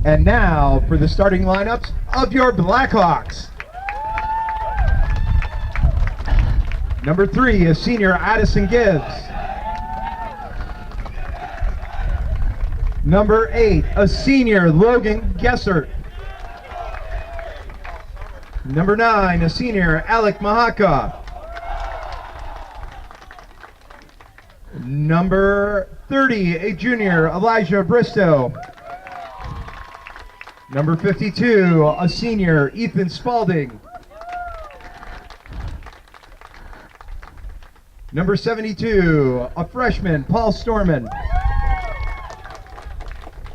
And now for the starting lineups of your Blackhawks. Number 3 is senior Addison Gibbs. Number 8, a senior Logan Gessert. Number 9, a senior Alec Mahaka. Number 30, a junior Elijah Bristow. Number 52, a senior Ethan Spalding. Number 72, a freshman Paul Storman.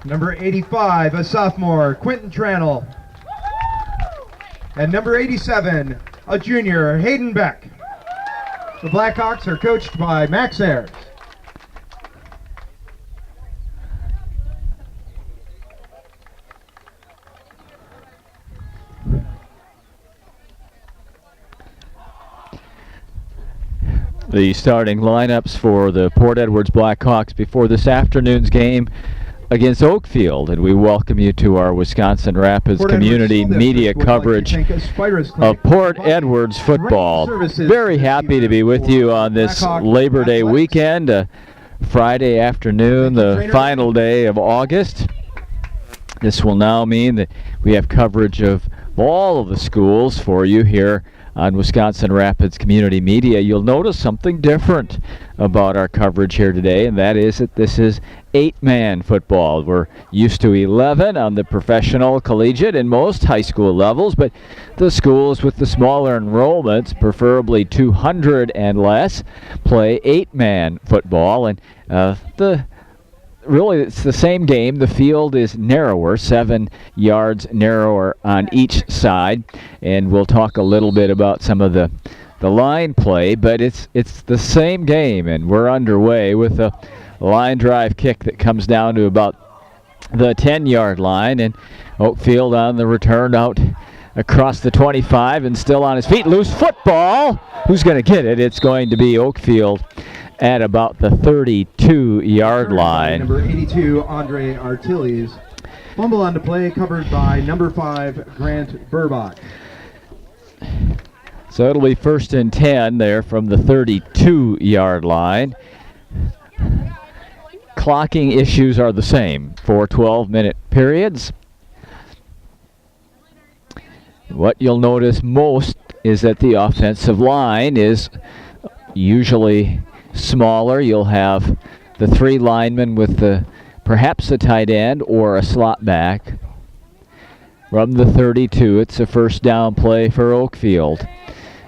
Number 85, a sophomore Quentin Tranel. And number 87, a junior Hayden Beck. The Blackhawks are coached by Max Ayers. The starting lineups for the Port Edwards Blackhawks before this afternoon's game against Oakfield, and we welcome you to our Wisconsin Rapids community media coverage of Port Edwards football. Very happy to be with you on this Labor Day weekend, Friday afternoon, the final day of August. This will now mean that we have coverage of all of the schools for you here on Wisconsin Rapids Community Media. You'll notice something different about our coverage here today, and that is that this is 8-man football. We're used to 11 on the professional, collegiate, and most high school levels, but the schools with the smaller enrollments, preferably 200 and less, play 8-man football, and really, it's the same game. The field is narrower, 7 yards narrower on each side, and we'll talk a little bit about some of the line play, but it's the same game, and we're underway with a line drive kick that comes down to about the 10-yard line, and Oakfield on the return out across the 25 and still on his feet. Loose football. Who's going to get it? It's going to be Oakfield at about the 32-yard line. Number 82, Andre Artiles. Fumble on the play, covered by number 5, Grant Burbach. So it'll be 1st and 10 there from the 32-yard line. Clocking issues are the same for 12-minute periods. What you'll notice most is that the offensive line is usually smaller. You'll have the 3 linemen with perhaps a tight end or a slot back. From the 32, it's a first down play for Oakfield,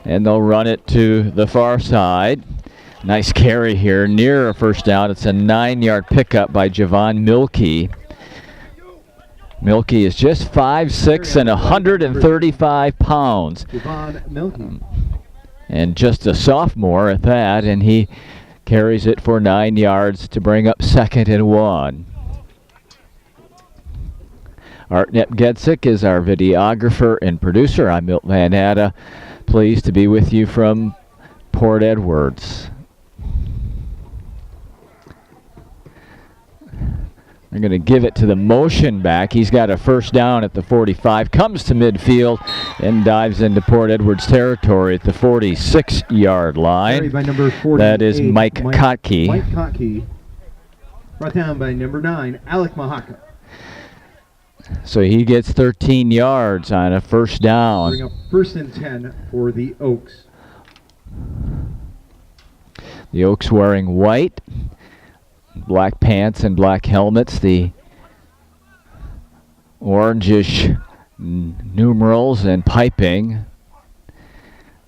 and they'll run it to the far side. Nice carry here near a first down. It's a 9-yard pickup by Javon Milkey. Milkey is just 5'6" and 135 pounds. Javon Milkey. And just a sophomore at that, and he carries it for 9 yards to bring up 2nd and 1. Art Napgezek is our videographer and producer. I'm Milton Van Natta. Pleased to be with you from Port Edwards. They're going to give it to the motion back. He's got a first down at the 45, comes to midfield, and dives into Port Edwards territory at the 46-yard line. By number 48, that is Mike Kotke. Mike Kotke, brought down by number 9, Alec Mahaka. So he gets 13 yards on a first down. Bring up 1st and 10 for the Oaks. The Oaks wearing white, black pants and black helmets. The orangish numerals and piping.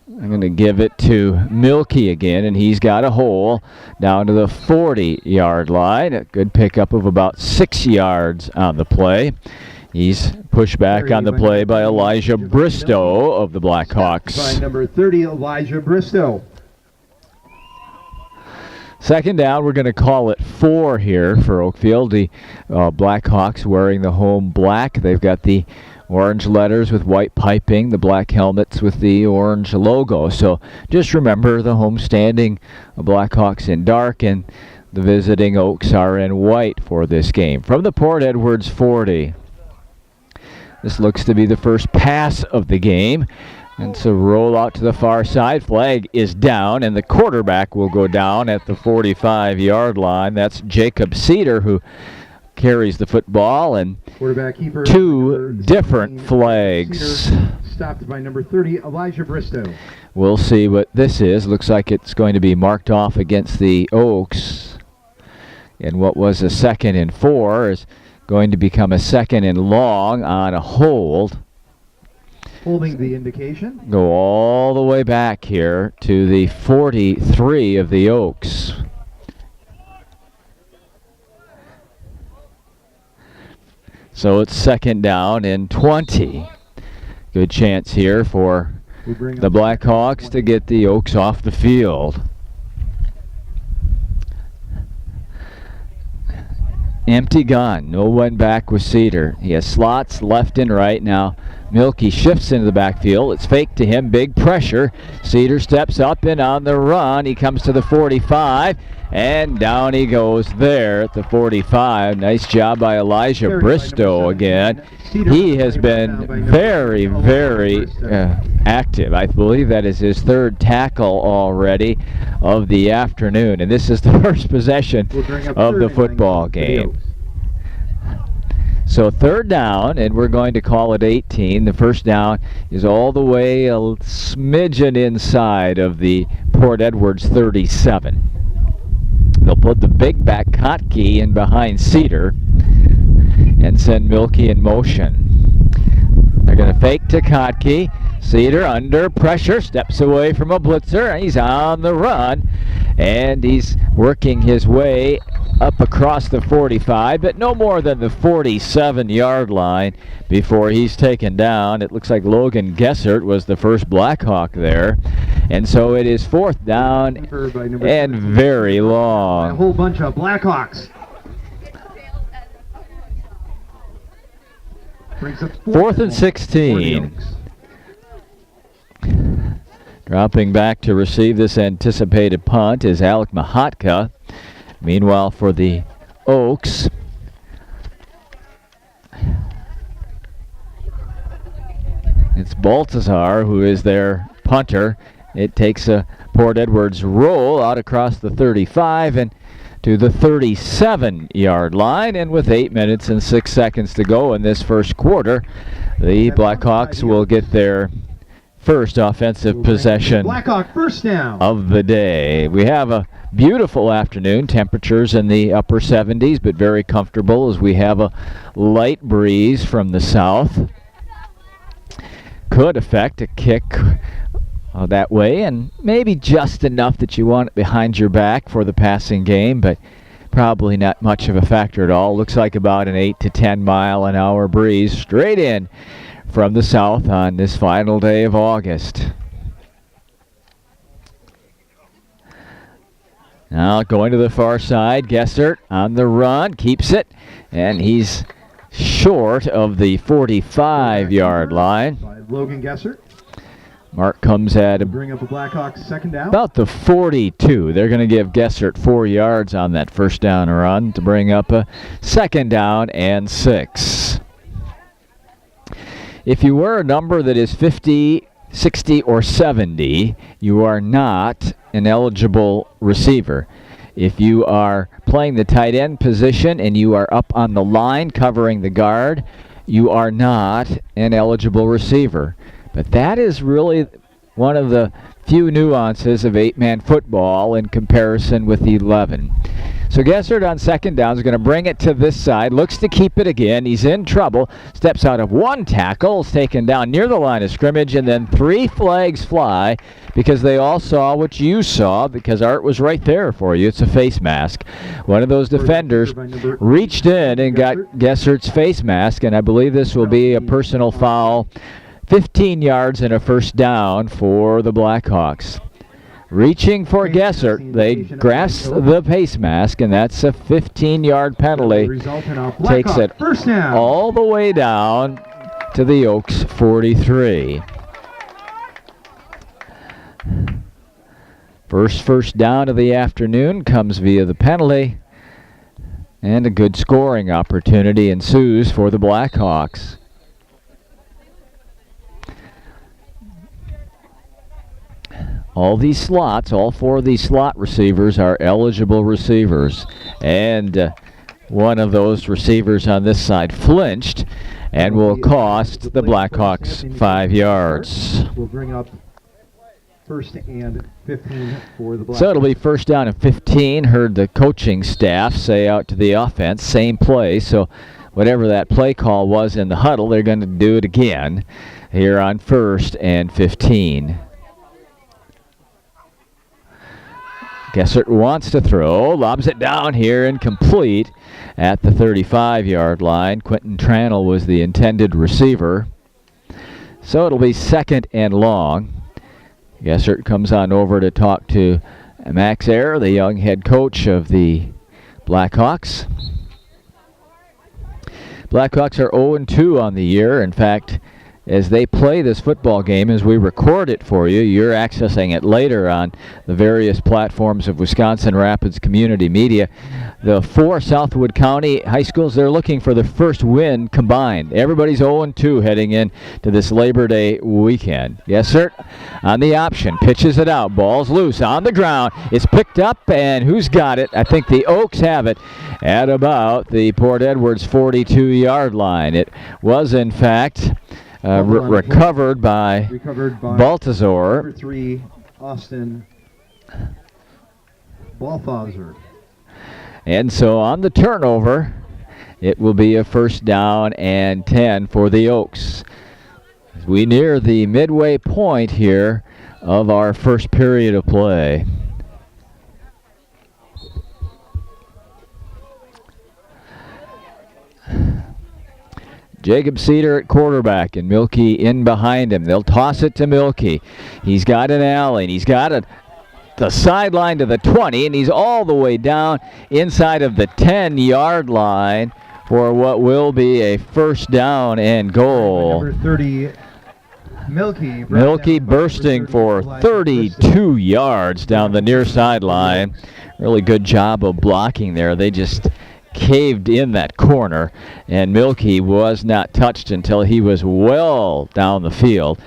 I'm going to give it to Milkey again, and he's got a hole down to the 40-yard line. A good pickup of about 6 yards on the play. He's pushed back on the play by Elijah Bristow of the Blackhawks. By number 30, Elijah Bristow. 2nd down, we're going to call it 4 here for Oakfield. The Blackhawks wearing the home black. They've got the orange letters with white piping, the black helmets with the orange logo. So just remember, the home-standing Blackhawks in dark and the visiting Oaks are in white for this game. From the Port Edwards 40. This looks to be the first pass of the game. And so roll out to the far side. Flag is down, and the quarterback will go down at the 45-yard line. That's Jacob Cedar, who carries the football, and two different flags. Stopped by number 30, Elijah Bristow. We'll see what this is. Looks like it's going to be marked off against the Oaks. And what was a 2nd and 4 is going to become a 2nd and long on a hold. Holding the indication. Go all the way back here to the 43 of the Oaks. So it's 2nd down and 20. Good chance here for the Blackhawks to get the Oaks off the field. Empty gun. No one back with Cedar. He has slots left and right. Now Milky shifts into the backfield. It's fake to him. Big pressure. Cedar steps up and on the run. He comes to the 45. And down he goes there at the 45. Nice job by Elijah Bristow again. He has been very, very active. I believe that is his 3rd tackle already of the afternoon. And this is the first possession of the football game. So 3rd down, and we're going to call it 18. The first down is all the way a smidgen inside of the Port Edwards 37. They'll put the big back Kotke in behind Cedar and send Milky in motion. They're going to fake to Kotke. Cedar under pressure, steps away from a blitzer. He's on the run, and he's working his way up across the 45, but no more than the 47-yard line before he's taken down. It looks like Logan Gessert was the first Blackhawk there. And so it is 4th down and very long. A whole bunch of Blackhawks. 4th and 16. Dropping back to receive this anticipated punt is Alec Mahatka. Meanwhile, for the Oaks, it's Baltazar who is their punter. It takes a Port Edwards roll out across the 35 and to the 37-yard line. And with 8 minutes and 6 seconds to go in this first quarter, the Blackhawks will get their first offensive possession of the day. We have a beautiful afternoon. Temperatures in the upper 70s, but very comfortable as we have a light breeze from the south. Could affect a kick that way, and maybe just enough that you want it behind your back for the passing game, but probably not much of a factor at all. Looks like about an 8 to 10 mile an hour breeze straight in from the south on this final day of August. Now going to the far side, Gessert on the run, keeps it, and he's short of the 45-yard line. By Logan Gessert. Mark comes at bring up the Blackhawks 2nd down. About the 42. They're going to give Gessert 4 yards on that first down run to bring up a 2nd down and 6. If you were a number that is 50, 60, or 70, you are not an eligible receiver. If you are playing the tight end position and you are up on the line covering the guard, you are not an eligible receiver. But that is really one of the few nuances of 8-man football in comparison with 11. So Gessert on 2nd down is going to bring it to this side, looks to keep it again. He's in trouble, steps out of one tackle, is taken down near the line of scrimmage, and then 3 flags fly because they all saw what you saw, because Art was right there for you. It's a face mask. One of those defenders reached in and got Gessert's face mask, and I believe this will be a personal foul. 15 yards and a first down for the Blackhawks. Reaching for Gessert, they grasp the face mask, and that's a 15-yard penalty. Takes it all the way down to the Oaks 43. First down of the afternoon comes via the penalty, and a good scoring opportunity ensues for the Blackhawks. all these slots, all 4 of these slot receivers are eligible receivers. And one of those receivers on this side flinched and will cost the Blackhawks 5 yards. We'll bring up first and 15 for the Blackhawks. So it'll be first down and 15. Heard the coaching staff say out to the offense, same play. So whatever that play call was in the huddle, they're going to do it again here on first and 15. Gessert wants to throw, lobs it down here, incomplete at the 35-yard line. Quentin Tranel was the intended receiver. So it'll be second and long. Gessert comes on over to talk to Max Eyre, the young head coach of the Blackhawks. Blackhawks are 0-2 on the year. In fact, as they play this football game, as we record it for you, you're accessing it later on the various platforms of Wisconsin Rapids Community Media. The 4 Southwood County high schools, they're looking for their first win combined. Everybody's 0-2 heading in to this Labor Day weekend. Yes, sir. On the option, pitches it out. Ball's loose on the ground. It's picked up, and who's got it? I think the Oaks have it at about the Port Edwards 42-yard line. It was, in fact, recovered by Baltazar. Number 3, Austin Balthazar. And so on the turnover, it will be a first down and 10 for the Oaks. As we near the midway point here of our first period of play. Jacob Cedar at quarterback and Milky in behind him. They'll toss it to Milky. He's got an alley, and he's got the sideline to the 20, and he's all the way down inside of the 10-yard line for what will be a first down and goal. Number 30, Milky bursting for 32 yards down the near sideline. Really good job of blocking there. They just caved in that corner, and Milky was not touched until he was well down the field,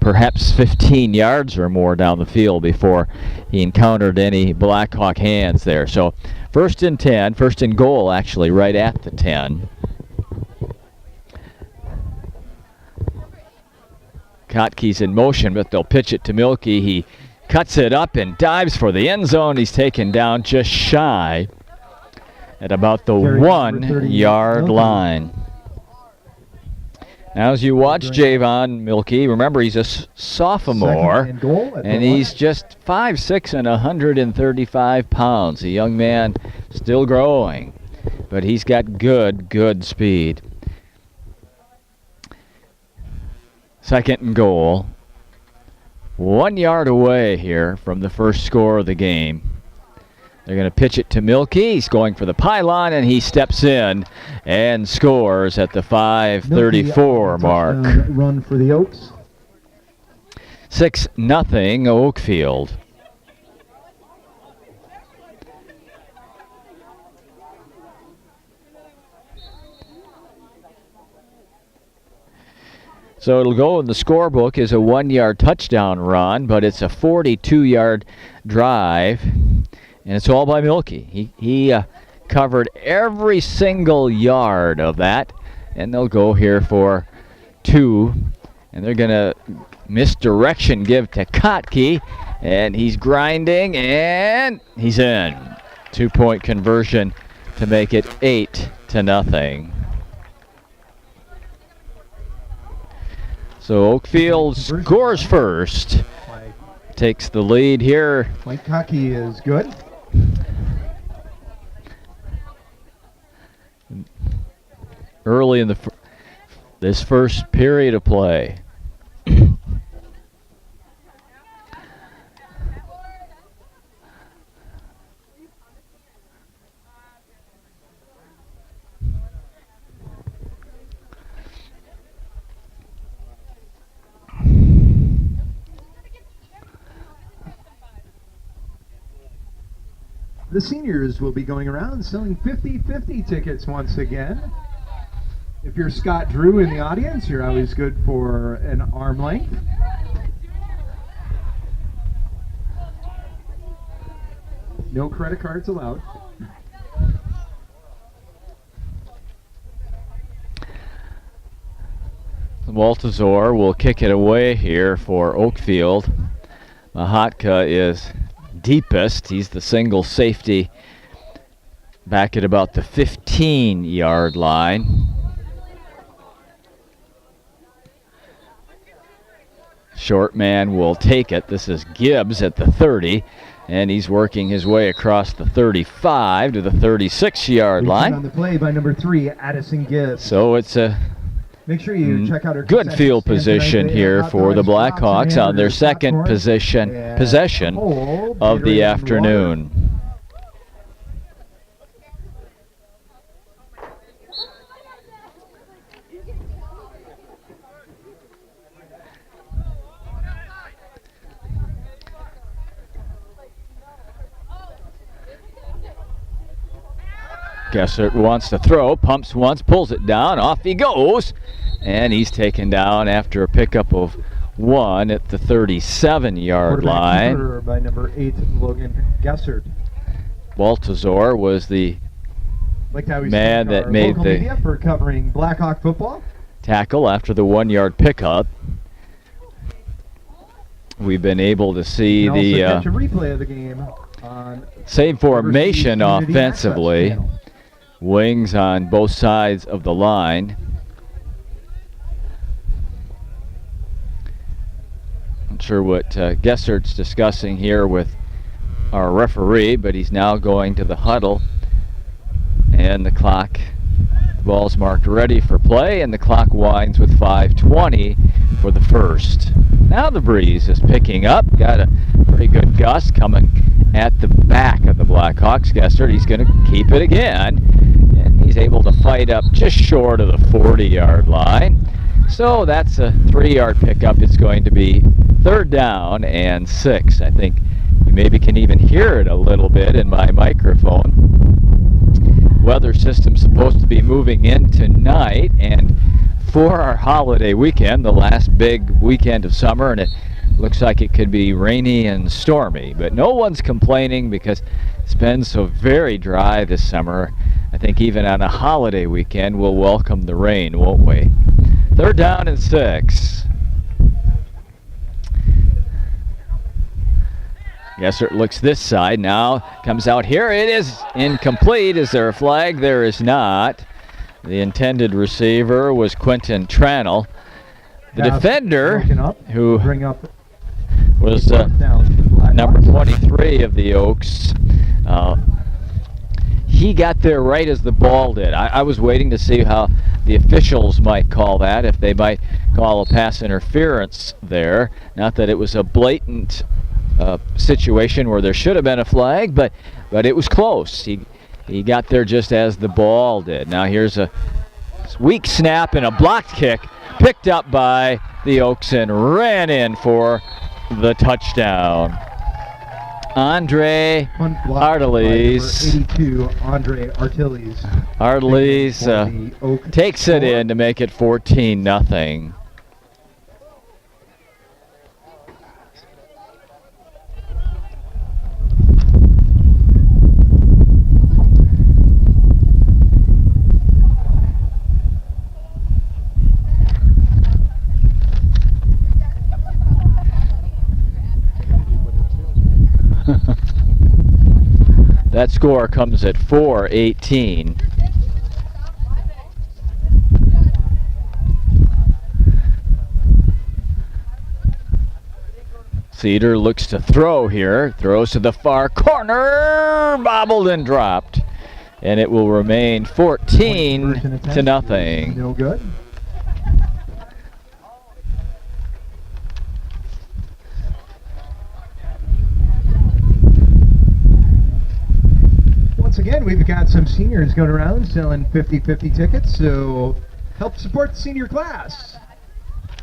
perhaps 15 yards or more down the field before he encountered any Blackhawk hands there. So first and 10, first and goal actually right at the 10. Kotke's in motion, but they'll pitch it to Milky. He cuts it up and dives for the end zone. He's taken down just shy at about the 1-yard line. Now as you watch Javon Milky, remember he's a sophomore, and he's just 5'6" and 135 pounds. A young man still growing, but he's got good speed. Second and goal. 1 yard away here from the first score of the game. They're going to pitch it to Milky. He's going for the pylon, and he steps in and scores at the 5:34 mark. Run for the Oaks. 6-0 Oakfield. So it'll go in the scorebook as a 1-yard touchdown run, but it's a 42-yard drive. And it's all by Milky. He covered every single yard of that. And they'll go here for 2. And they're going to misdirection give to Kotke. And he's grinding, and he's in. 2-point conversion to make it 8-0. So Oakfield scores first. Takes the lead here. Mike Kotke is good. Early in this first period of play. The seniors will be going around selling 50-50 tickets once again. If you're Scott Drew in the audience, you're always good for an arm length. No credit cards allowed. Waltazor will kick it away here for Oakfield. Mahatka is deepest. He's the single safety back at about the 15-yard line. Short man will take it. This is Gibbs at the 30, and he's working his way across the 35 to the 36-yard line. On the play by number 3, Addison Gibbs. So it's a make sure you check out our good field position here for the Blackhawks on their second possession of the afternoon. Gessert wants to throw, pumps once, pulls it down, off he goes, and he's taken down after a pickup of 1 at the 37-yard line. By number 8, Logan Gessert. Baltazar was the man that made the for covering Blackhawk football tackle after the 1-yard pickup. We've been able to see the replay of the game on same formation offensively. Wings on both sides of the line. Not sure what Gessert's discussing here with our referee, but he's now going to the huddle. And the ball's marked ready for play, and the clock winds with 5:20 for the first. Now the breeze is picking up. Got a pretty good gust coming at the back of the Blackhawks. Gessert, he's going to keep it again, and he's able to fight up just short of the 40-yard line. So that's a 3-yard pickup. It's going to be 3rd down and 6. I think you maybe can even hear it a little bit in my microphone. Weather system's supposed to be moving in tonight, and for our holiday weekend, the last big weekend of summer, and it looks like it could be rainy and stormy, but no one's complaining because it's been so very dry this summer. I think even on a holiday weekend, we'll welcome the rain, won't we? 3rd down and 6. Gessert looks this side now, comes out here. It is incomplete. Is there a flag? There is not. The intended receiver was Quentin Tranel. The defender, who was number 23 of the Oaks, he got there right as the ball did. I was waiting to see how the officials might call that, if they might call a pass interference there. Not that it was a blatant situation where there should have been a flag, but it was close. He got there just as the ball did. Now here's a weak snap and a blocked kick picked up by the Oaks and ran in for the touchdown. Andre Arteles. 82, Andre Arteles takes it in to make it 14-0. That score comes at 4:18. Cedar looks to throw here, throws to the far corner, bobbled and dropped, and it will remain 14-0. No good. Once again, we've got some seniors going around selling 50-50 tickets, so help support the senior class.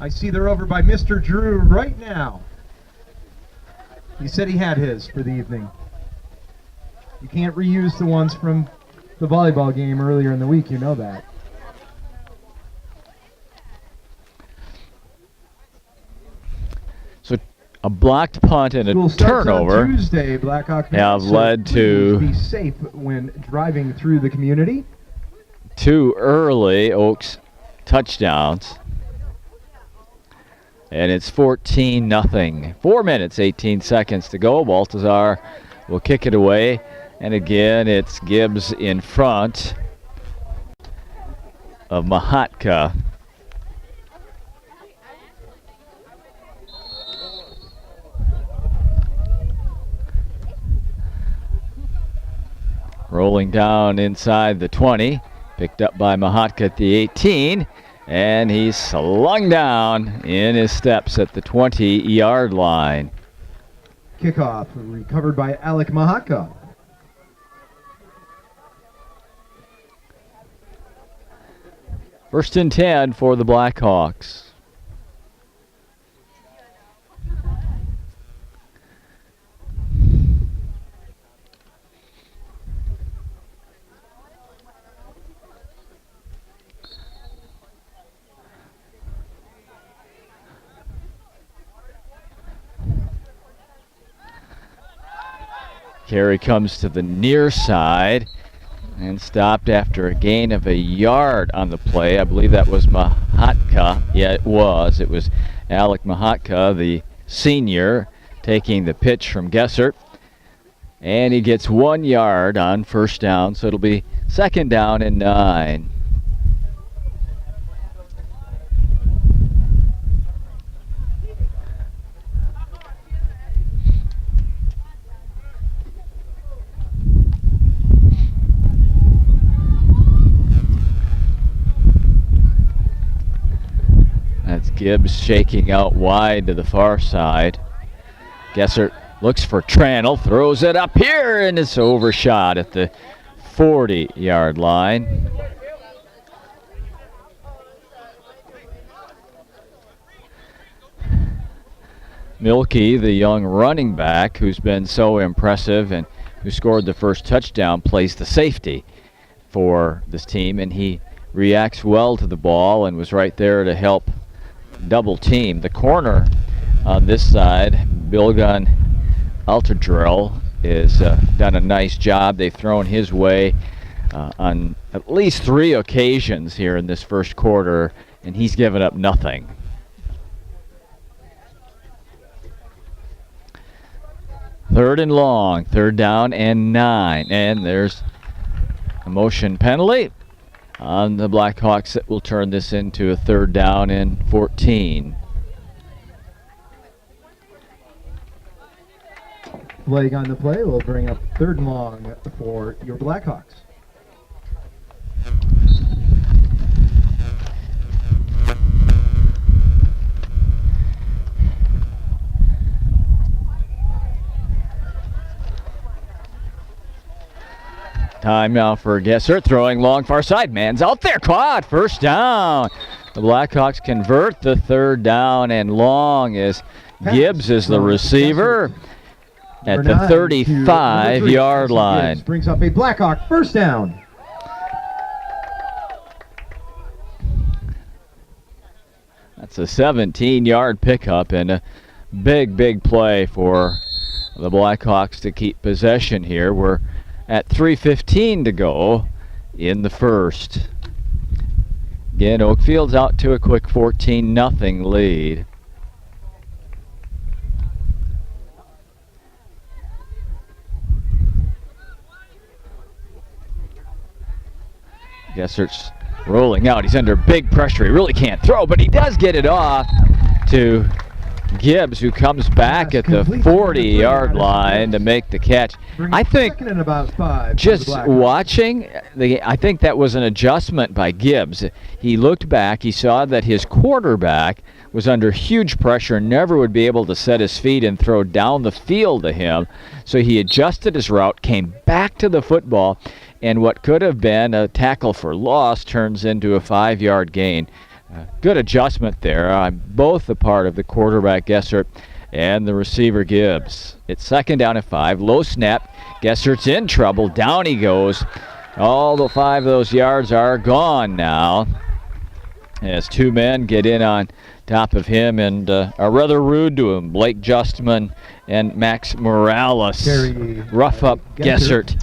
I see they're over by Mr. Drew right now. He said he had his for the evening. You can't reuse the ones from the volleyball game earlier in the week, you know that. So a blocked punt and a turnover on Tuesday, Blackhawk have led to be safe when driving through the community. 2 early Oaks touchdowns. And it's 14-0. 4 minutes, 18 seconds to go. Baltazar will kick it away. And again, it's Gibbs in front of Mahatka. Rolling down inside the 20. Picked up by Mahatka at the 18. And he's slung down in his steps at the 20-yard line. Kickoff recovered by Alec Mahatka. First and 10 for the Blackhawks. Carry comes to the near side and stopped after a gain of a yard on the play. I believe that was Mahatka. Yeah, it was. It was Alec Mahatka, the senior, taking the pitch from Gessert. And he gets 1 yard on first down, so it'll be 2nd down and 9. That's Gibbs shaking out wide to the far side. Gessert looks for Tranel, throws it up here, and it's overshot at the 40-yard line. Milky, the young running back who's been so impressive and who scored the first touchdown, plays the safety for this team, and he reacts well to the ball and was right there to help double team. The corner on this side, Bilgun Altadrill, is done a nice job. They've thrown his way on at least 3 occasions here in this first quarter, and he's given up nothing. Third and long, 3rd down and 9, and there's a motion penalty on the Blackhawks that will turn this into a 3rd down and 14. Flag on the play will bring up 3rd and long for your Blackhawks. Time now for Gessert, throwing long far side. Man's out there, caught, 1st down. The Blackhawks convert the 3rd down and long as Gibbs is the receiver at the 35-yard line. Gibbs brings up a Blackhawk 1st down. That's a 17-yard pickup and a big play for the Blackhawks to keep possession here. We're at 3:15 to go in the first. Again, Oakfield's out to a quick 14-0 lead. Gessert's rolling out. He's under big pressure. He really can't throw, but he does get it off to Gibbs, who comes back at the 40-yard line to make the catch. I think just watching, I think that was an adjustment by Gibbs. He looked back, he saw that his quarterback was under huge pressure, never would be able to set his feet and throw down the field to him. So he adjusted his route, came back to the football, and what could have been a tackle for loss turns into a 5-yard gain. Good adjustment there. Both a part of the quarterback Gessert and the receiver Gibbs. It's 2nd down and 5. Low snap. Gessert's in trouble. Down he goes. All the 5 of those yards are gone now. as two men get in on top of him and are rather rude to him. Blake Justman and Max Morales rough up Gessert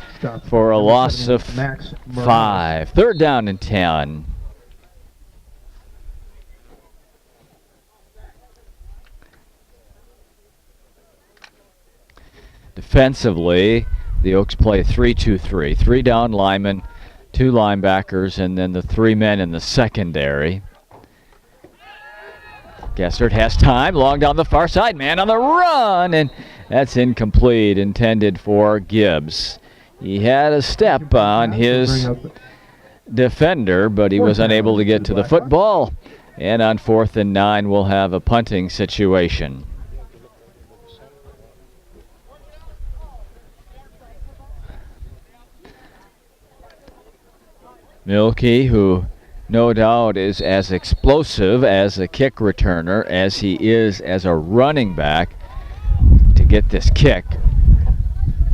for a loss of 5. 3rd down and 10. Defensively, the Oaks play 3-2-3. 3 down linemen, 2 linebackers, and then the 3 men in the secondary. Gessert has time, long down the far side, man on the run, and that's incomplete, intended for Gibbs. He had a step on his defender, but he was unable to get to the football, and on 4th and 9, we'll have a punting situation. Milky, who no doubt is as explosive as a kick returner as he is as a running back, to get this kick.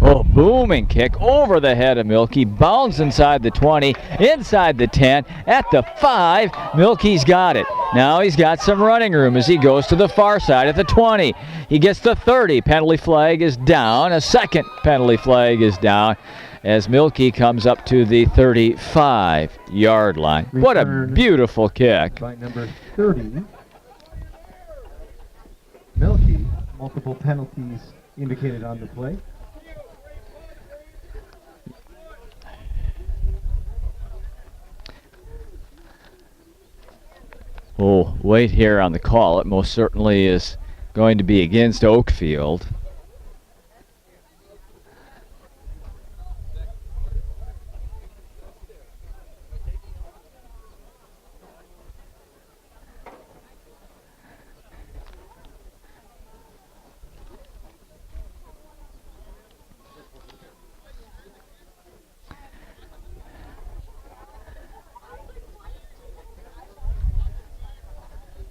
Oh, booming kick over the head of Milky, bounds inside the 20, inside the 10, at the 5. Milky's got it. Now he's got some running room as he goes to the far side at the 20. He gets the 30. Penalty flag is down. A second penalty flag is down as Milky comes up to the 35-yard line. What a beautiful kick. By number 30, Milky, multiple penalties indicated on the play. We'll wait here on the call. It most certainly is going to be against Oakfield.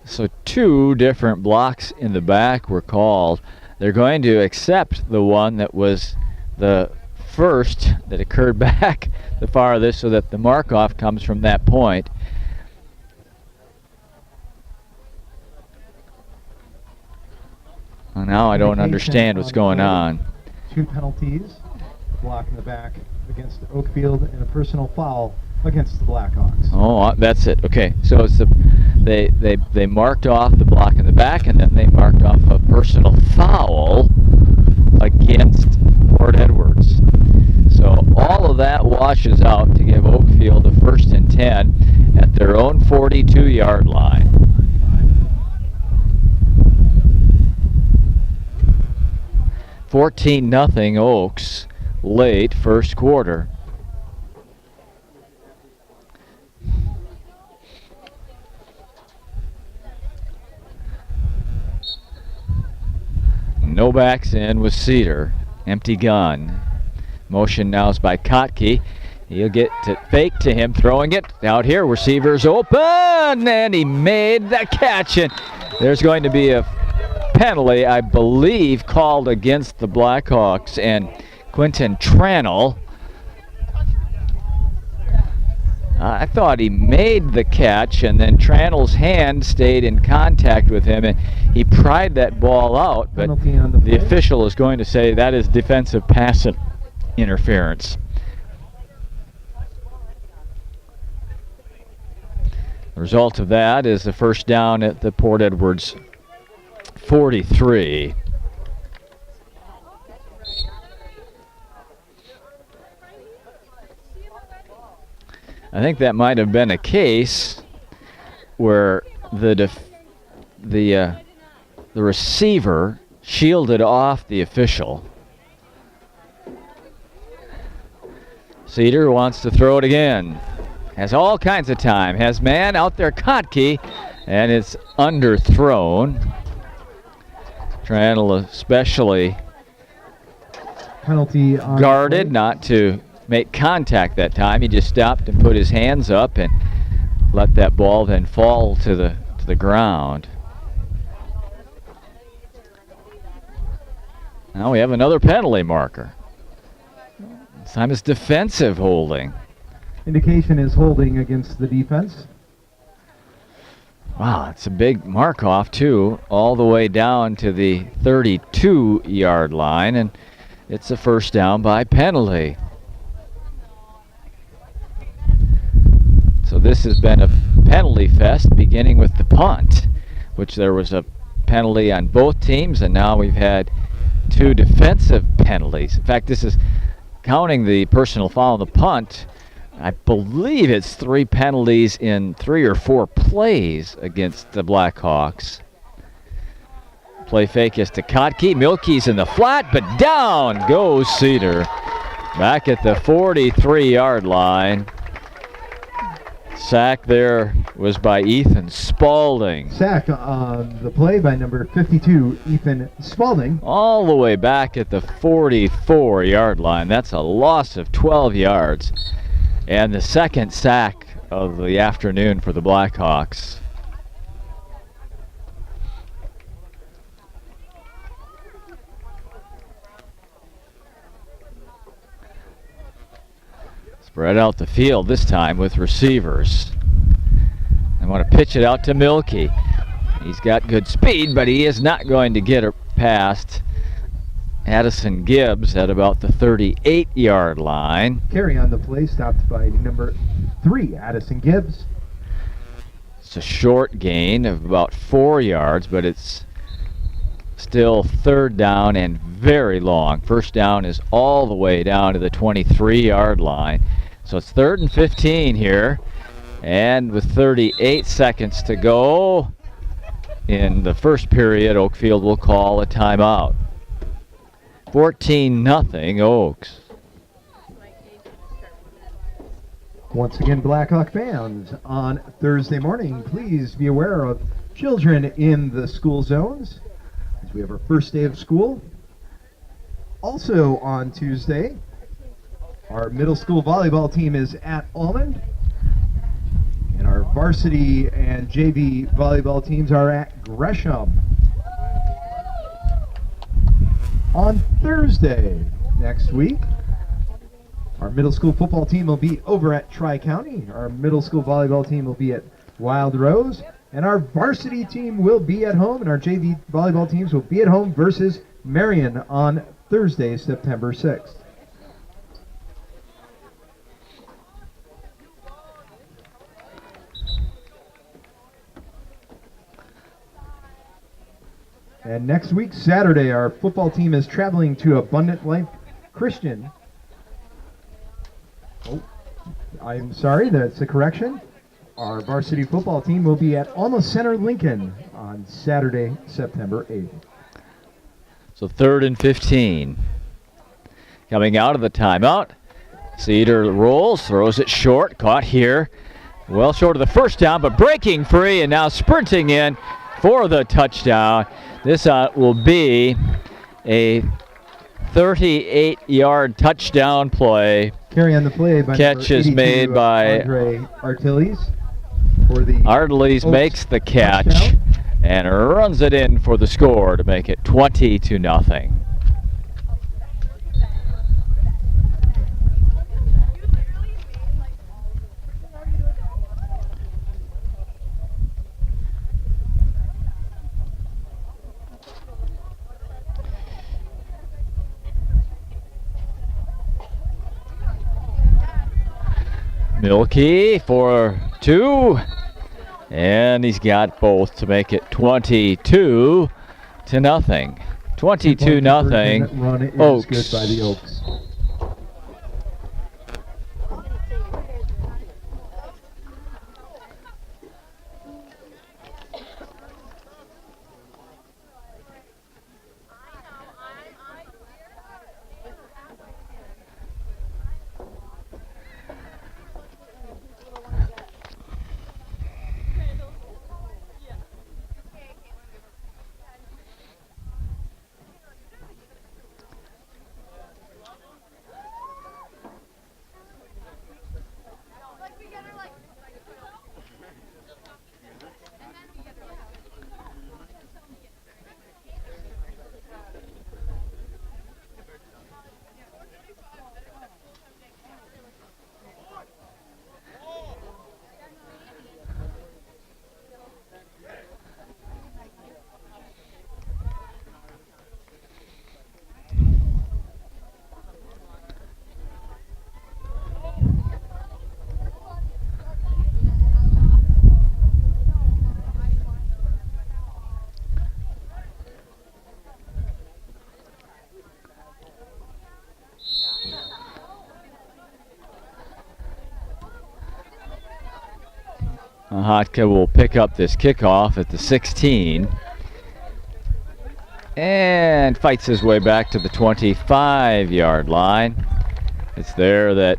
So 2 different blocks in the back were called. They're going to accept the one that was the first that occurred back the farthest, so that the mark-off comes from that point. Well, now I don't understand what's going on. 2 penalties, block in the back against Oakfield, and a personal foul against the Blackhawks. Oh, that's it. Okay, so it's they marked off the block in the back, and then they marked off a personal foul against Port Edwards. So all of that washes out to give Oakfield the 1st and 10 at their own 42-yard line. $14-0 Oaks late first quarter. No backs in with Cedar. Empty gun. Motion now is by Kotke. He'll get to fake to him, throwing it out here. Receiver's open, and he made the catch. And there's going to be a penalty, I believe, called against the Blackhawks and Quentin Tranel. I thought he made the catch, and then Tranel's hand stayed in contact with him, and he pried that ball out, but the official is going to say that is defensive pass interference. The result of that is the first down at the Port Edwards 43. I think that might have been a case where the receiver shielded off the official. Cedar wants to throw it again. Has all kinds of time. Has man out there, Kotke, and it's underthrown. Tranel especially penalty guarded not to make contact that time. He just stopped and put his hands up and let that ball then fall to the ground. Now we have another penalty marker. This time it's defensive holding. Indication is holding against the defense. Wow, it's a big mark-off, too, all the way down to the 32-yard line, and it's a first down by penalty. So this has been a penalty fest, beginning with the punt, which there was a penalty on both teams, and now we've had 2 defensive penalties. In fact, this is counting the personal foul on the punt. I believe it's 3 penalties in 3 or 4 plays against the Blackhawks. Play fake is to Kotke. Milky's in the flat, but down goes Cedar. Back at the 43-yard line. Sack there was by Ethan Spaulding. Sack on the play by number 52, Ethan Spaulding. All the way back at the 44-yard line. That's a loss of 12 yards. And the second sack of the afternoon for the Blackhawks. Spread out the field this time with receivers. I want to pitch it out to Milky. He's got good speed, but he is not going to get it past Addison Gibbs at about the 38-yard line. Carry on the play, stopped by number 3, Addison Gibbs. It's a short gain of about 4 yards, but it's still third down and very long. First down is all the way down to the 23-yard line. So it's 3rd and 15 here. And with 38 seconds to go in the first period, Oakfield will call a timeout. 14-0 Oaks. Once again, Blackhawk fans, on Thursday morning, please be aware of children in the school zones, as we have our first day of school. Also on Tuesday, our middle school volleyball team is at Almond, and our varsity and JV volleyball teams are at Gresham. On Thursday next week, our middle school football team will be over at Tri-County. Our middle school volleyball team will be at Wild Rose. And our varsity team will be at home, and our JV volleyball teams will be at home versus Marion on Thursday, September 6th. And next week, Saturday, our football team is traveling to Abundant Life Christian. Oh, I'm sorry, that's a correction. Our varsity football team will be at Alma Center Lincoln on Saturday, September 8th. So 3rd and 15. Coming out of the timeout, Cedar rolls, throws it short, caught here. Well short of the first down, but breaking free and now sprinting in for the touchdown. This will be a 38-yard touchdown play. Carry on the play by catch is made by Andre Artiles. Artiles makes the catch touchdown and runs it in for the score to make it 20-0. Milky for 2, and he's got both to make it 22-0. 22-0. Oaks. Good by the Oaks. Hotka will pick up this kickoff at the 16 and fights his way back to the 25-yard line. It's there that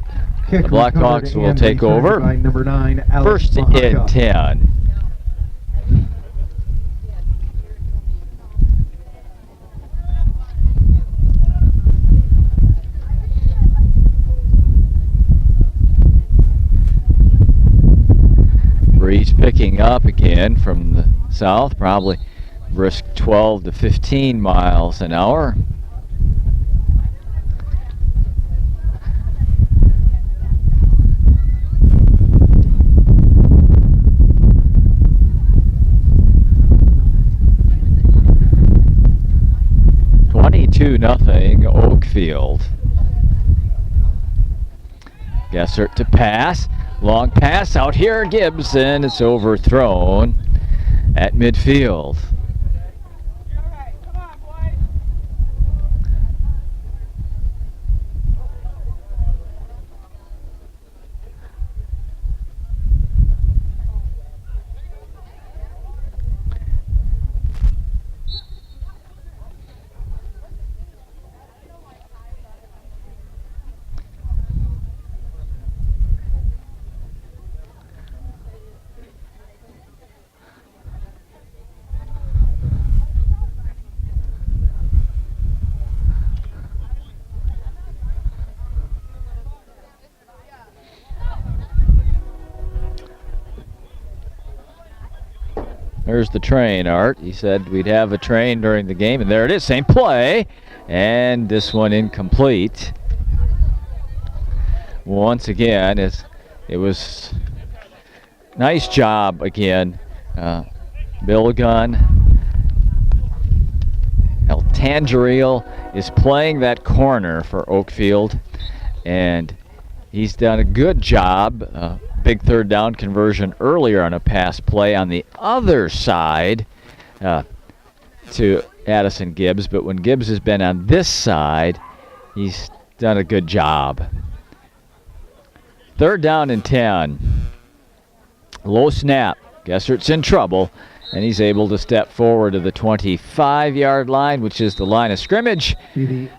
the Blackhawks will take over. Number 9, First and 10. Breeze picking up again from the south, probably brisk 12 to 15 miles an hour. Nothing Oakfield. Gessert to pass. Long pass out here, Gibbs, and it's overthrown at midfield. There's the train, Art. He said we'd have a train during the game, and there it is. Same play, and this one incomplete. Once again, it was nice job again. Billigan. El Tangeril is playing that corner for Oakfield, and he's done a good job. Big third down conversion earlier on a pass play on the other side to Addison Gibbs, but when Gibbs has been on this side, he's done a good job. Third down and 10. Low snap. Gessert's in trouble, and he's able to step forward to the 25-yard line, which is the line of scrimmage.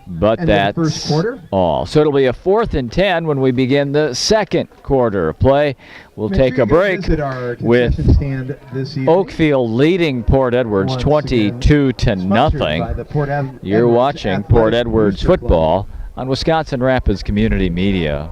But that's first quarter. All. So it'll be a 4th and 10 when we begin the second quarter of play. We'll take a break with Oakfield leading Port Edwards 22 to nothing. You're watching Port Edwards football on Wisconsin Rapids Community Media.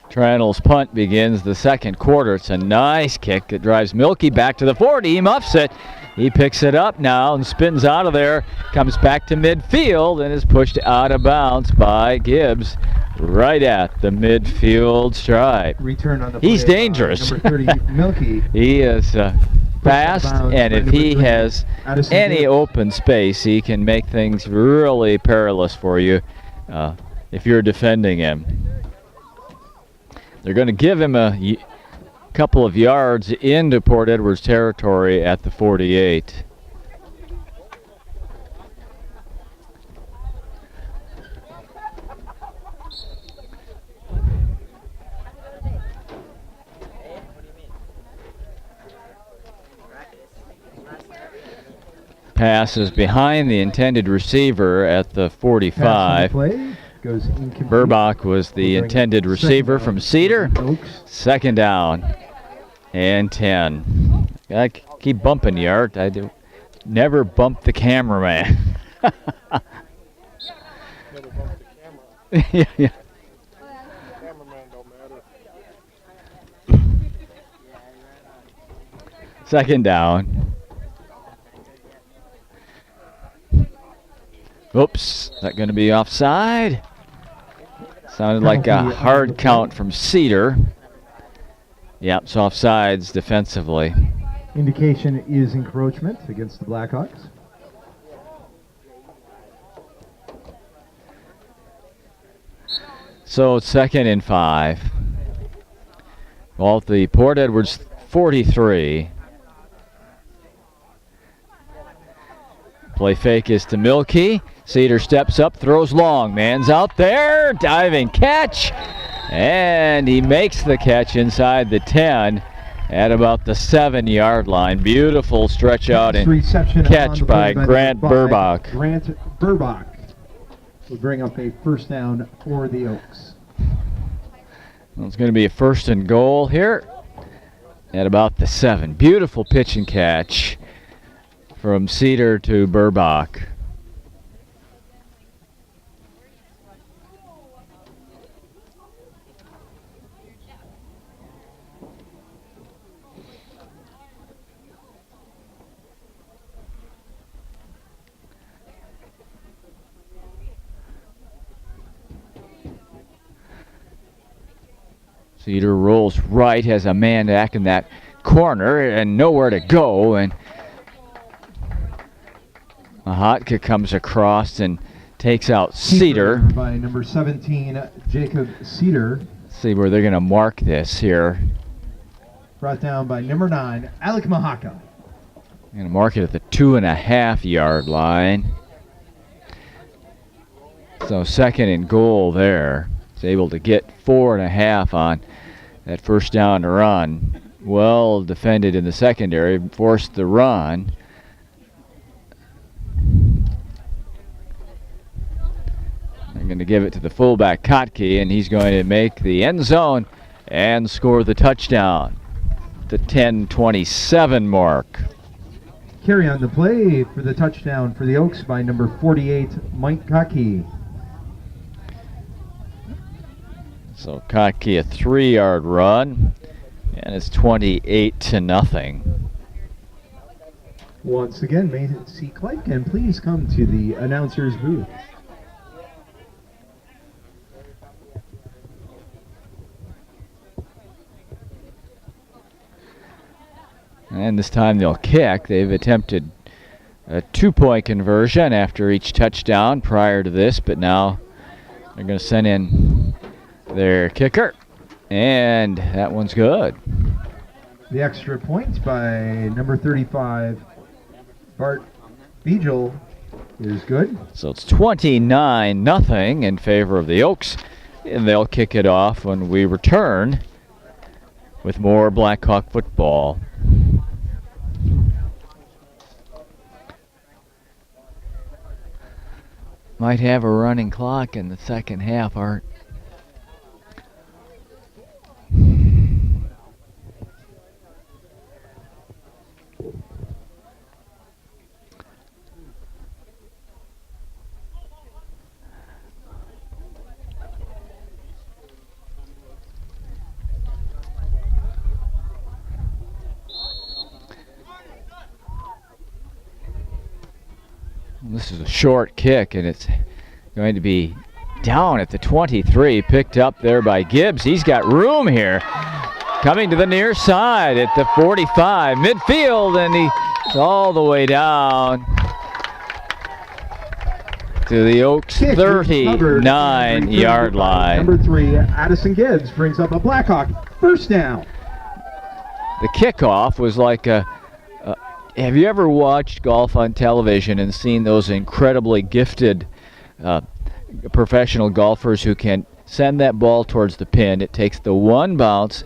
Tranel's punt begins the second quarter. It's a nice kick. It drives Milky back to the 40. He muffs it. He picks it up now and spins out of there. Comes back to midfield and is pushed out of bounds by Gibbs right at the midfield stripe. Return on the He's dangerous. Number 30, Milky. He is fast, and if he has any open space, he can make things really perilous for you if you're defending him. They're going to give him a couple of yards into Port Edwards territory at the 48. Pass is behind the intended receiver at the 45. Burbach was the intended receiver from Cedar. Second down and 10. I keep bumping you, Art. I do. Never bump the cameraman. Never bump the camera. Yeah. Cameraman don't matter. Second down. Oops, is that going to be offside? Sounded like a hard count from Cedar. Yep, it's offsides defensively. Indication is encroachment against the Blackhawks. So it's 2nd and 5. Ball at the Port Edwards 43. Play fake is to Milky. Cedar steps up, throws long. Man's out there, diving catch. And he makes the catch inside the 10 at about the 7-yard line. Beautiful stretch out and catch by Grant Burbach. Grant Burbach will bring up a first down for the Oaks. Well, it's going to be a 1st and goal here at about the 7. Beautiful pitch and catch from Cedar to Burbach. Cedar rolls right, has a man back in that corner and nowhere to go, and Mahatka comes across and takes out Cedar. By number 17, Jacob Cedar. See where they're going to mark this here. Brought down by number 9, Alec Mahaka. Going to mark it at the 2.5-yard line. So 2nd and goal there. He's able to get 4.5 on that first down run. Well defended in the secondary, forced the run. They're going to give it to the fullback, Kotke, and he's going to make the end zone and score the touchdown. The 10:27 mark. Carry on the play for the touchdown for the Oaks by number 48, Mike Kotke. So Kotke a 3-yard run, and it's 28-0. Once again, may C. Clyde can please come to the announcer's booth. And this time they'll kick. They've attempted a 2-point conversion after each touchdown prior to this, but now they're going to send in their kicker, and that one's good. The extra point by number 35, Bart Beigel, is good. So it's 29-0 in favor of the Oaks, and they'll kick it off when we return with more Blackhawk football. Might have a running clock in the second half, Art. This is a short kick, and it's going to be down at the 23, picked up there by Gibbs. He's got room here. Coming to the near side at the 45, midfield, and he's all the way down to the Oaks 39-yard line. Number 3, Addison Gibbs brings up a Blackhawk first down. The kickoff was like a have you ever watched golf on television and seen those incredibly gifted professional golfers who can send that ball towards the pin? It takes the one bounce,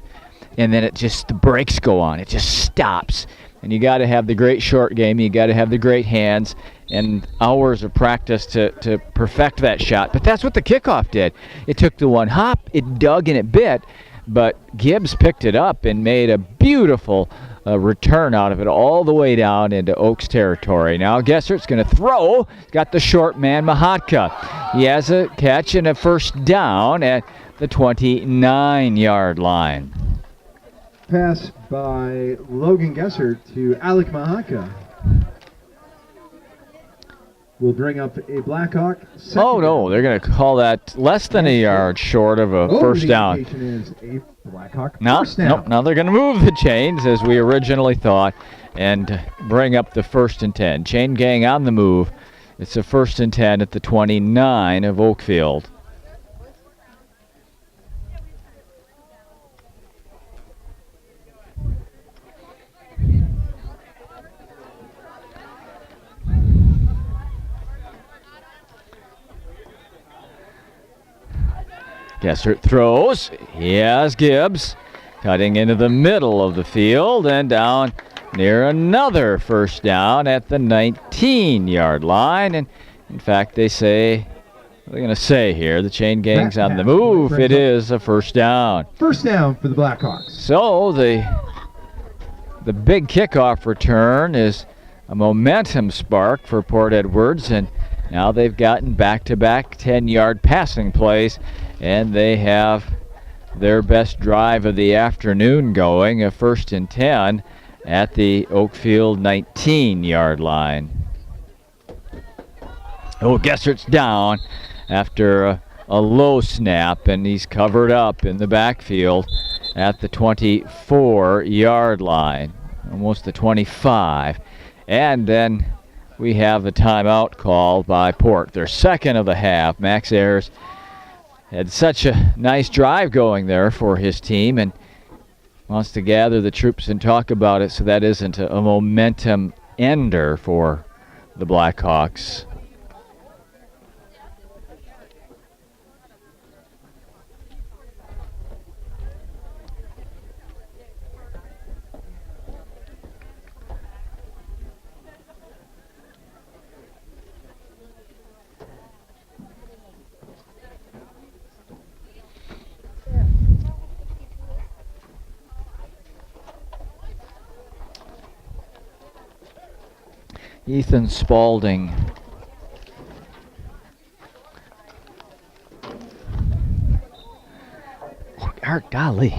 and then the brakes go on. It just stops. And you got to have the great short game. You got to have the great hands and hours of practice to perfect that shot. But that's what the kickoff did. It took the one hop, it dug and it bit, but Gibbs picked it up and made a beautiful return out of it all the way down into Oaks territory. Now Gessert's going to throw. Got the short man, Mahatka. He has a catch and a first down at the 29-yard line. Pass by Logan Gessert to Alec Mahaka. Will bring up a Blackhawk. Oh no, they're going to call that less than a yard short of a first down. Is a Blackhawk first down. Now they're going to move the chains as we originally thought and bring up the 1st and 10. Chain gang on the move. It's a 1st and 10 at the 29 of Oakfield. Gessert throws. He has Gibbs cutting into the middle of the field and down near another first down at the 19-yard line. And in fact, they say, what are they going to say here? The chain gang's on the move. It is a first down. First down for the Blackhawks. So the big kickoff return is a momentum spark for Port Edwards, and now they've gotten back-to-back 10-yard passing plays, and they have their best drive of the afternoon going, a 1st and 10 at the Oakfield 19-yard line. Oh, Gessert's down after a low snap, and he's covered up in the backfield at the 24-yard line, almost the 25. And then we have a timeout called by Port. Their second of the half. Max Ayers had such a nice drive going there for his team and wants to gather the troops and talk about it so that isn't a momentum ender for the Blackhawks. Ethan Spaulding. Oh, golly.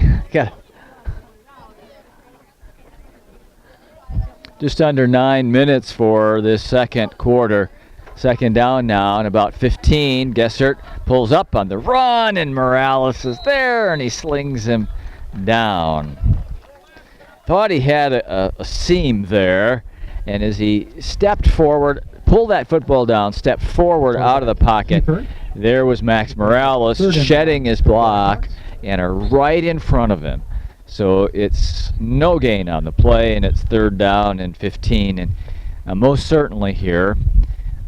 Just under 9 minutes for this second quarter. Second down now and about 15. Gessert pulls up on the run and Morales is there and he slings him down. Thought he had a seam there. And as he stepped forward, pulled that football down, stepped forward out of the pocket, there was Max Morales shedding his block and are right in front of him. So it's no gain on the play, and it's 3rd down and 15. And most certainly here,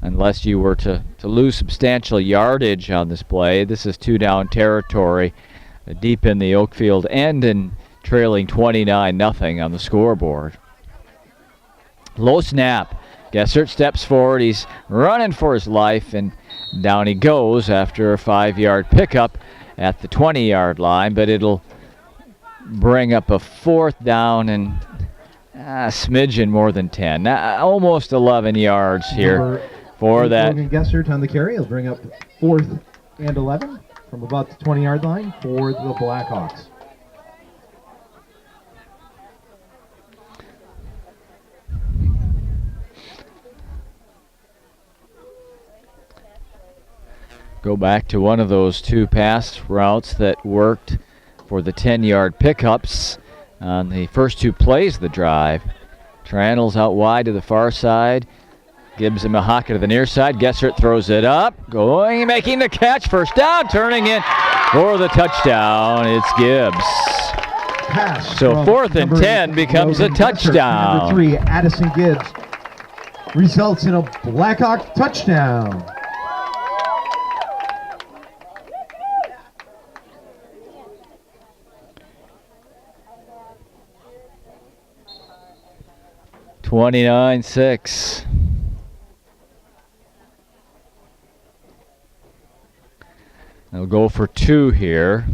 unless you were to lose substantial yardage on this play, this is 2-down territory deep in the Oakfield end and trailing 29-0 on the scoreboard. Low snap. Gessert steps forward. He's running for his life, and down he goes after a 5-yard pickup at the 20-yard line, but it'll bring up a 4th down and a smidgen more than 10. Almost 11 yards here for that. Logan Gessert on the carry. He'll bring up 4th and 11 from about the 20-yard line for the Blackhawks. Go back to one of those 2 pass routes that worked for the 10-yard pickups on the first 2 plays of the drive. Tranel's out wide to the far side. Gives him a hocket to the near side. Gessert throws it up. Going, making the catch. First down, turning in for the touchdown. It's Gibbs. Pass so 4th and 10 becomes a touchdown. Number 3, Addison Gibbs, results in a Blackhawk touchdown. (29-6). They'll go for 2 here.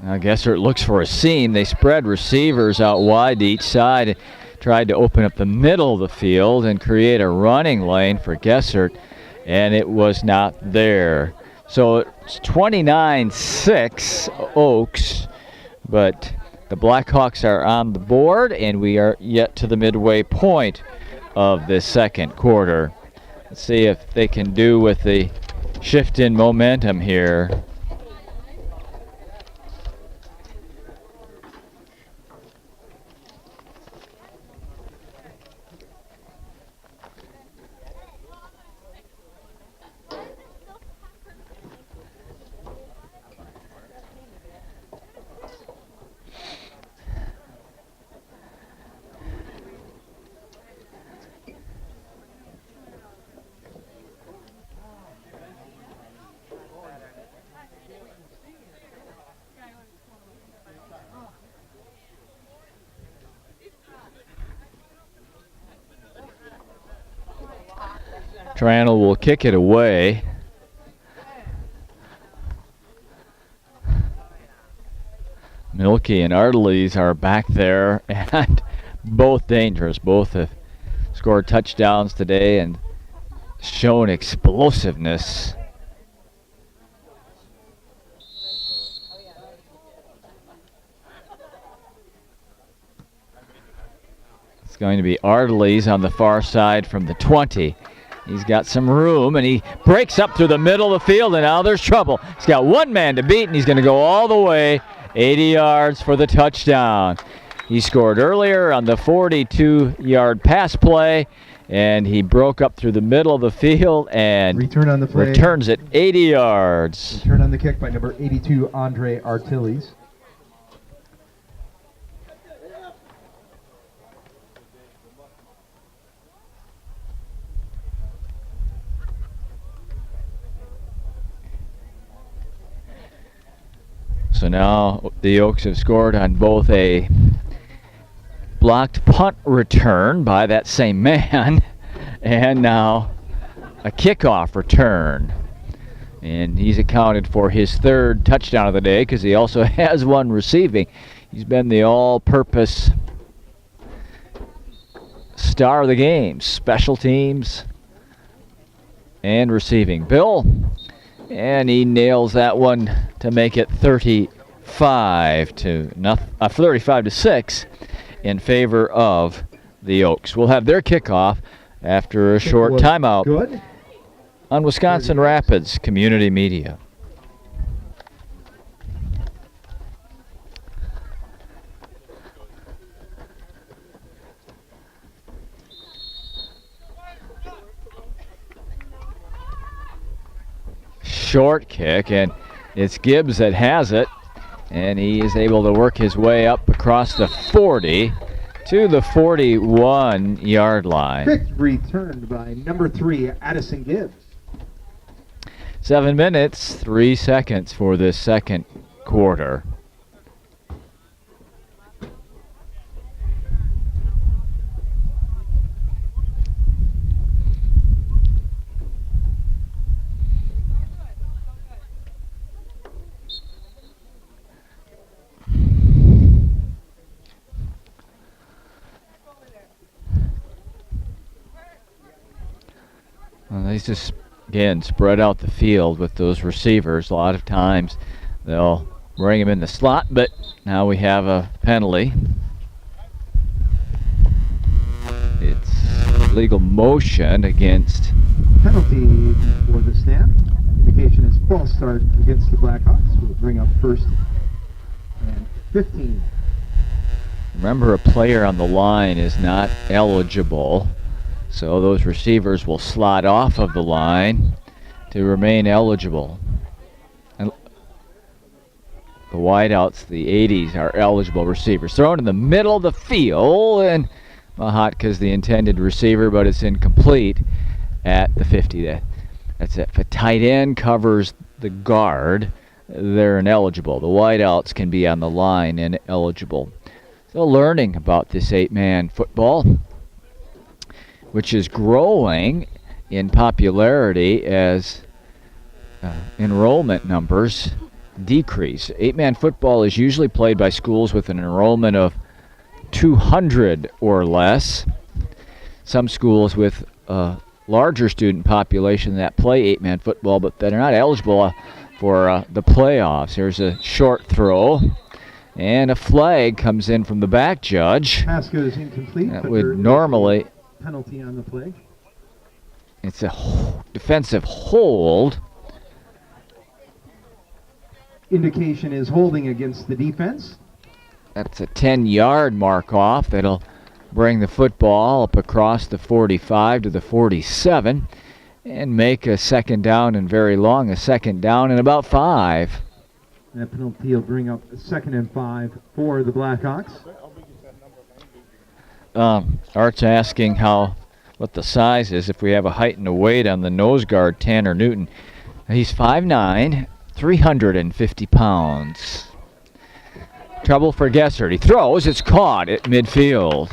Now Gessert looks for a seam. They spread receivers out wide to each side. Tried to open up the middle of the field and create a running lane for Gessert, and it was not there. So it's 29-6 Oaks, but the Blackhawks are on the board, and we are yet to the midway point of this second quarter. Let's see if they can do with the shift in momentum here. Tranel will kick it away. Milky and Artles are back there, and both dangerous. Both have scored touchdowns today and shown explosiveness. It's going to be Artles on the far side from the 20. He's got some room, and he breaks up through the middle of the field, and now there's trouble. He's got one man to beat, and he's going to go all the way 80 yards for the touchdown. He scored earlier on the 42-yard pass play, and he broke up through the middle of the field and Return on the play. Returns it 80 yards. Return on the kick by number 82, Andre Artiles. So now the Oaks have scored on both a blocked punt return by that same man and now a kickoff return. And he's accounted for his third touchdown of the day because he also has one receiving. He's been the all-purpose star of the game, special teams and receiving. Bill, and he nails that one to make it 35 to 6 in favor of the Oaks. We'll have their kickoff after a short timeout Good. on Wisconsin Rapids Community Media. Short kick, and it's Gibbs that has it, and he is able to work his way up across the 40 to the 41-yard line. Quick returned by number 3, Addison Gibbs. 7 minutes, 3 seconds for this second quarter. Well, they just, again, spread out the field with those receivers. A lot of times they'll bring him in the slot, but now we have a penalty. It's legal motion against. Penalty for the snap. Indication is false start against the Blackhawks. We'll bring up first and 15. Remember, a player on the line is not eligible. So those receivers will slot off of the line to remain eligible. And the wideouts, the 80s, are eligible receivers. Thrown in the middle of the field, and Mahatka's the intended receiver, but it's incomplete at the 50. That's it. If a tight end covers the guard, they're ineligible. The wideouts can be on the line and eligible. So learning about this 8-man football, which is growing in popularity as enrollment numbers decrease. 8-man football is usually played by schools with an enrollment of 200 or less. Some schools with a larger student population that play 8-man football, but that are not eligible for the playoffs. Here's a short throw, and a flag comes in from the back judge. Pass goes incomplete. That would normally. Penalty on the play. It's a defensive hold. Indication is holding against the defense. That's a 10-yard mark off. That'll bring the football up across the 45 to the 47 and make a second down and very long, a second down and about 5. That penalty will bring up a 2nd and 5 for the Blackhawks. Art's asking what the size is, if we have a height and a weight on the nose guard, Tanner Newton. He's 5'9", 350 pounds. Trouble for Gessert. He throws, it's caught at midfield.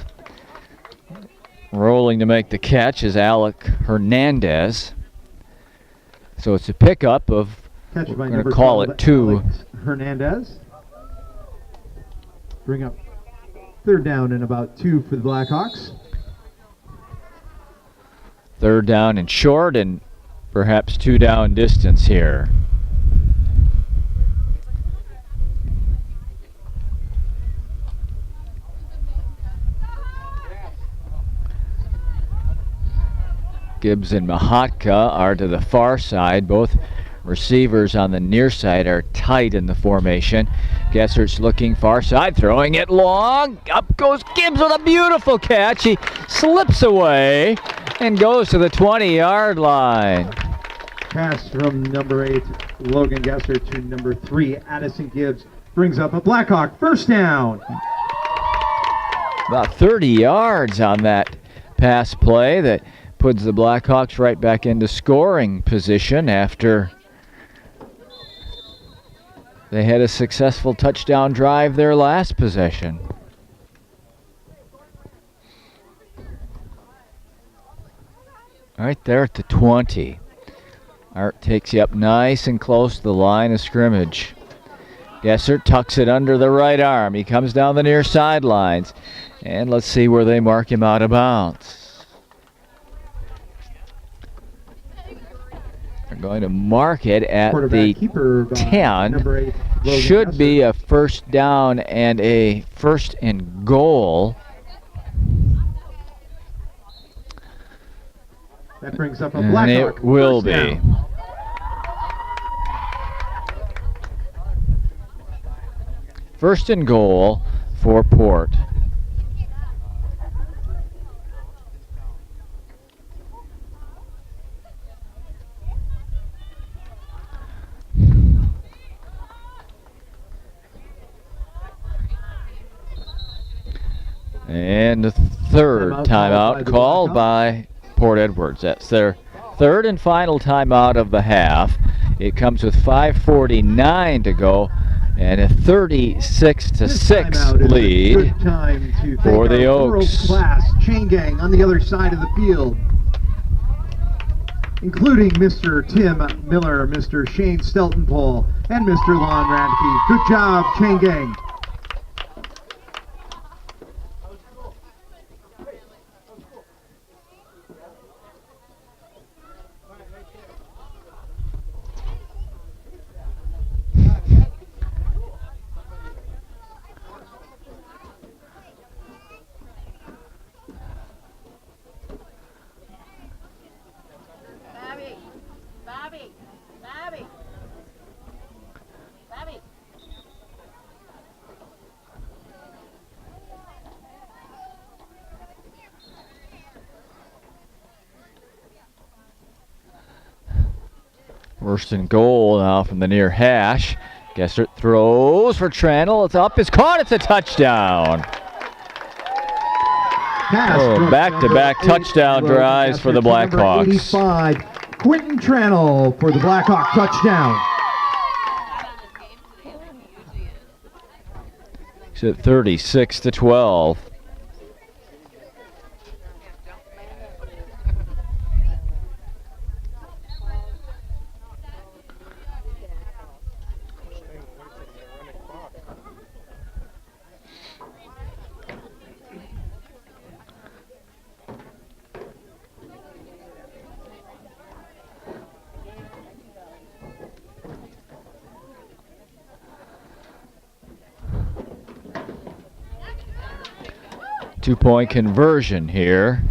Rolling to make the catch is Alec Hernandez. So it's a pickup of, Catch we're by going number to call 12, it 2. Alex Hernandez. Bring up 3rd down and about 2 for the Blackhawks. 3rd down and short, and perhaps 2 down distance here. Gibbs and Mahatka are to the far side. Both receivers on the near side are tight in the formation. Gessert's looking far side, throwing it long. Up goes Gibbs with a beautiful catch. He slips away and goes to the 20-yard line. Pass from number 8, Logan Gessert, to number 3, Addison Gibbs. Brings up a Blackhawk 1st down. About 30 yards on that pass play that puts the Blackhawks right back into scoring position after they had a successful touchdown drive their last possession. Right there at the 20. Art takes you up nice and close to the line of scrimmage. Gesser tucks it under the right arm. He comes down the near sidelines. And let's see where they mark him out of bounds. They're going to mark it at the 10. Number 8, Logan Should Gessert. be a 1st down and a 1st and goal. That brings up a And Blackhawk it will 1st be. down. First and goal for Port. And the 3rd timeout called by Port Edwards. That's their 3rd and final timeout of the half. It comes with 5:49 to go and a 36-6 This timeout is a lead good time to for thank the our Oaks. world-class chain gang on the other side of the field, including Mr. Tim Miller, Mr. Shane Steltenpole, and Mr. Lon Radke. Good job, chain gang. First and goal now from the near hash. Gessert throws for Trannell. It's up, it's caught, it's a touchdown. Pass Oh, from back-to-back number 8, touchdown Logan drives for the Gessert, to number Blackhawks. 85, Quentin Trannell for the Blackhawk touchdown. It's at 36-12. Staying away from the running clock. 2-point conversion here.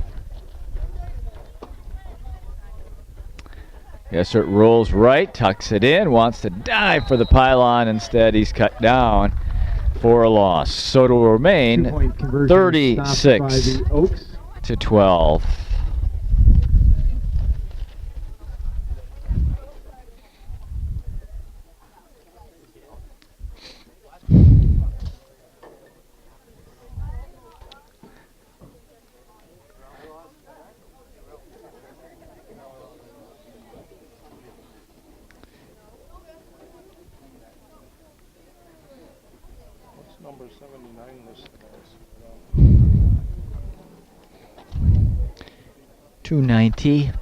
Gessert rolls right, tucks it in, wants to dive for the pylon. Instead, he's cut down for a loss. So it will remain 2-point conversion stopped by 36 the Oaks. to 12. What's number 79 listed as? 290.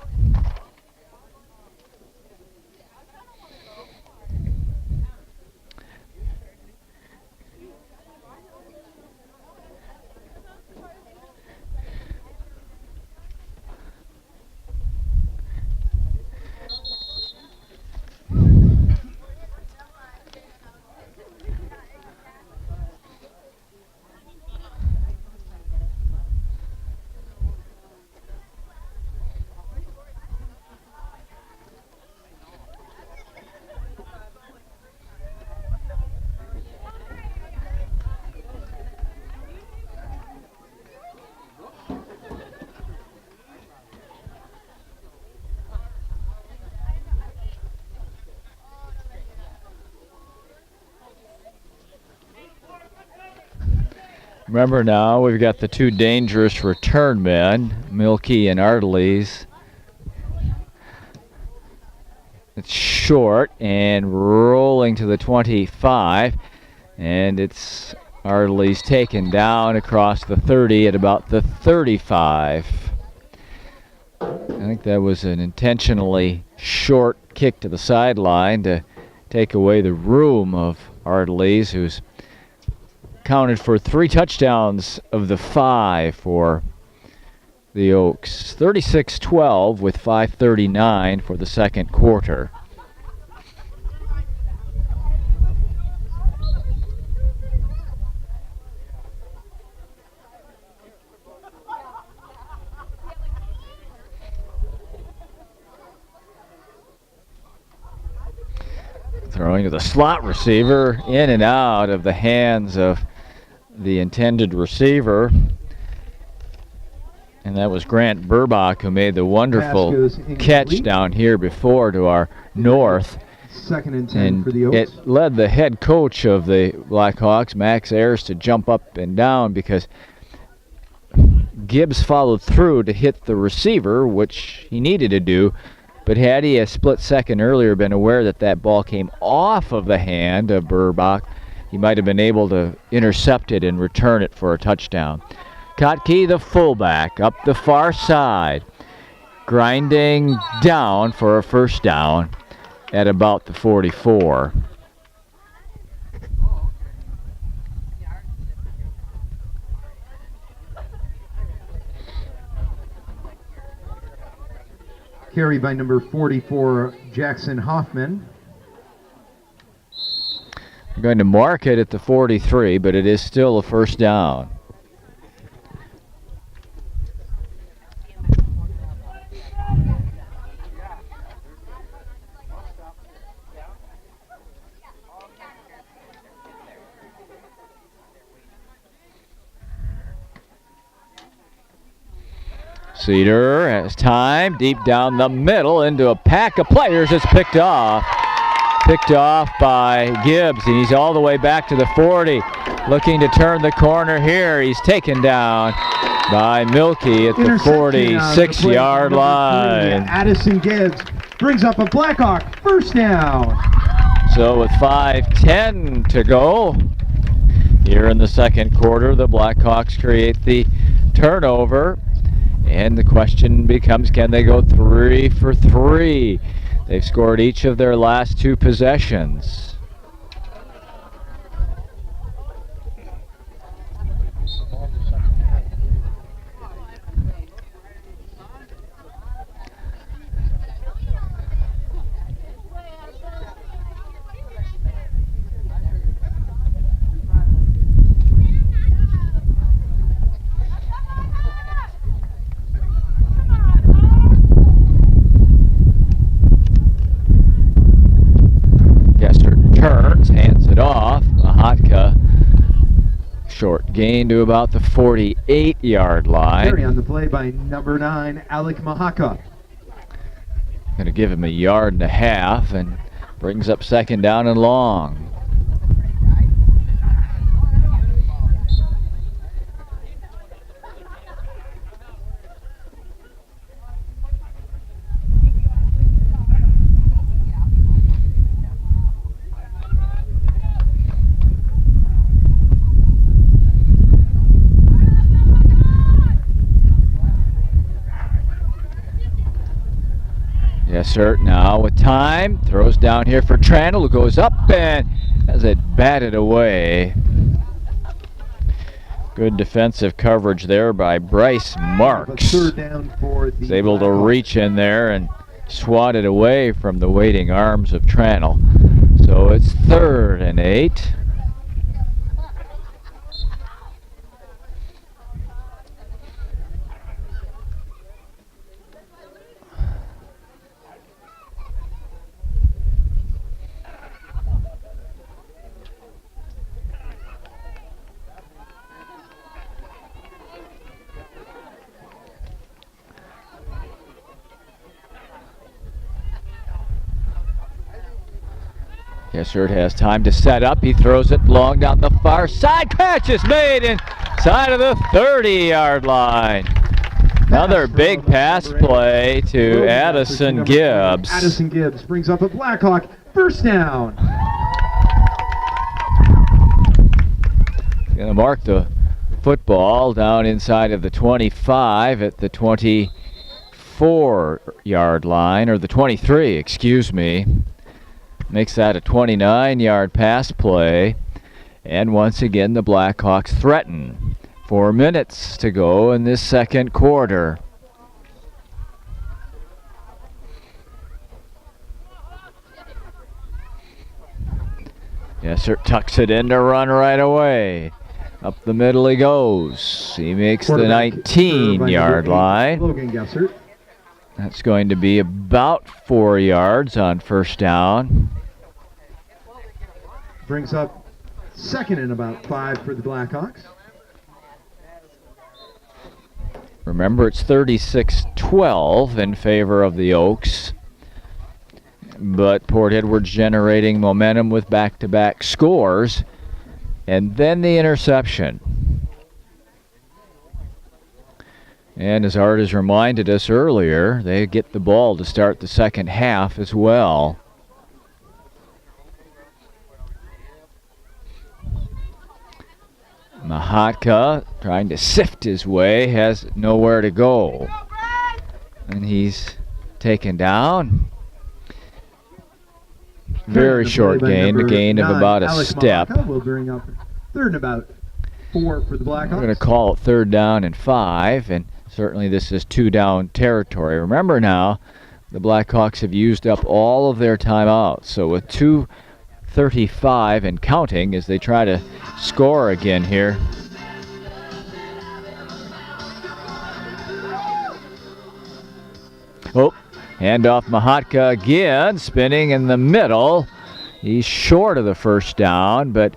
Remember now, we've got the two dangerous return men, Milky and Artleys. It's short and rolling to the 25, and it's Artleys taken down across the 30 at about the 35. I think that was an intentionally short kick to the sideline to take away the room of Artleys, who's counted for 3 touchdowns of the 5 for the Oaks. 36-12 with 5:39 for the second quarter. Throwing to the slot receiver, in and out of the hands of the intended receiver. And that was Grant Burbach, who made the wonderful catch down here before to our north. Second and 10 for the Oaks. It led the head coach of the Blackhawks, Max Ayers, to jump up and down because Gibbs followed through to hit the receiver, which he needed to do. But had he a split second earlier been aware that that ball came off of the hand of Burbach, he might have been able to intercept it and return it for a touchdown. Kotke, the fullback, up the far side, grinding down for a first down at about the 44. Carry by number 44, Jackson Hoffman. I'm going to mark it at the 43, but it is still a first down. Cedar has time, deep down the middle into a pack of players. It's picked off. Picked off by Gibbs, and he's all the way back to the 40. Looking to turn the corner here. He's taken down by Milky at the 46-yard line. Addison Gibbs brings up a Blackhawk first down. So with 5:10 to go here in the second quarter, the Blackhawks create the turnover. And the question becomes, can they go 3 for 3? They've scored each of their last 2 possessions. Turns, hands it off. Mahatka, short gain to about the 48-yard line. Carry on the play by number 9, Alec Mahaka. Going to give him a yard and a half and brings up second down and long. Yes, sir. Now with time, throws down here for Trandle, who goes up and has it batted away. Good defensive coverage there by Bryce Marks. Third down for the He's able to Blackhawks. reach in there and swat it away from the waiting arms of Trandle. So it's 3rd and 8. Yes, sir, it has time to set up. He throws it long down the far side. Catch is made inside of the 30-yard line. Another big pass play to Addison Gibbs. Addison Gibbs brings up a Blackhawk first down. Going to mark the football down inside of the 25 at the 24-yard line, or the 23, excuse me. Makes that a 29-yard pass play. And once again, the Blackhawks threaten. 4 minutes to go in this second quarter. Yes, sir, tucks it in to run right away. Up the middle he goes. He makes the 19-yard line. Logan Gessert. That's going to be about 4 yards on first down. Brings up 2nd and about 5 for the Blackhawks. Remember, it's 36-12 in favor of the Oaks. But Port Edwards generating momentum with back-to-back scores. And then the interception. And as Art has reminded us earlier, they get the ball to start the second half as well. Mahatka trying to sift his way, has nowhere to go. And he's taken down. Very short gain, a gain of about a step. Will bring up 3rd and about 4 for the Blackhawks. We're going to call it 3rd down and 5, and certainly this is 2-down territory. Remember now, the Blackhawks have used up all of their timeouts, so with 2:35 and counting as they try to score again here. Oh, handoff Mahatka again, spinning in the middle. He's short of the first down, but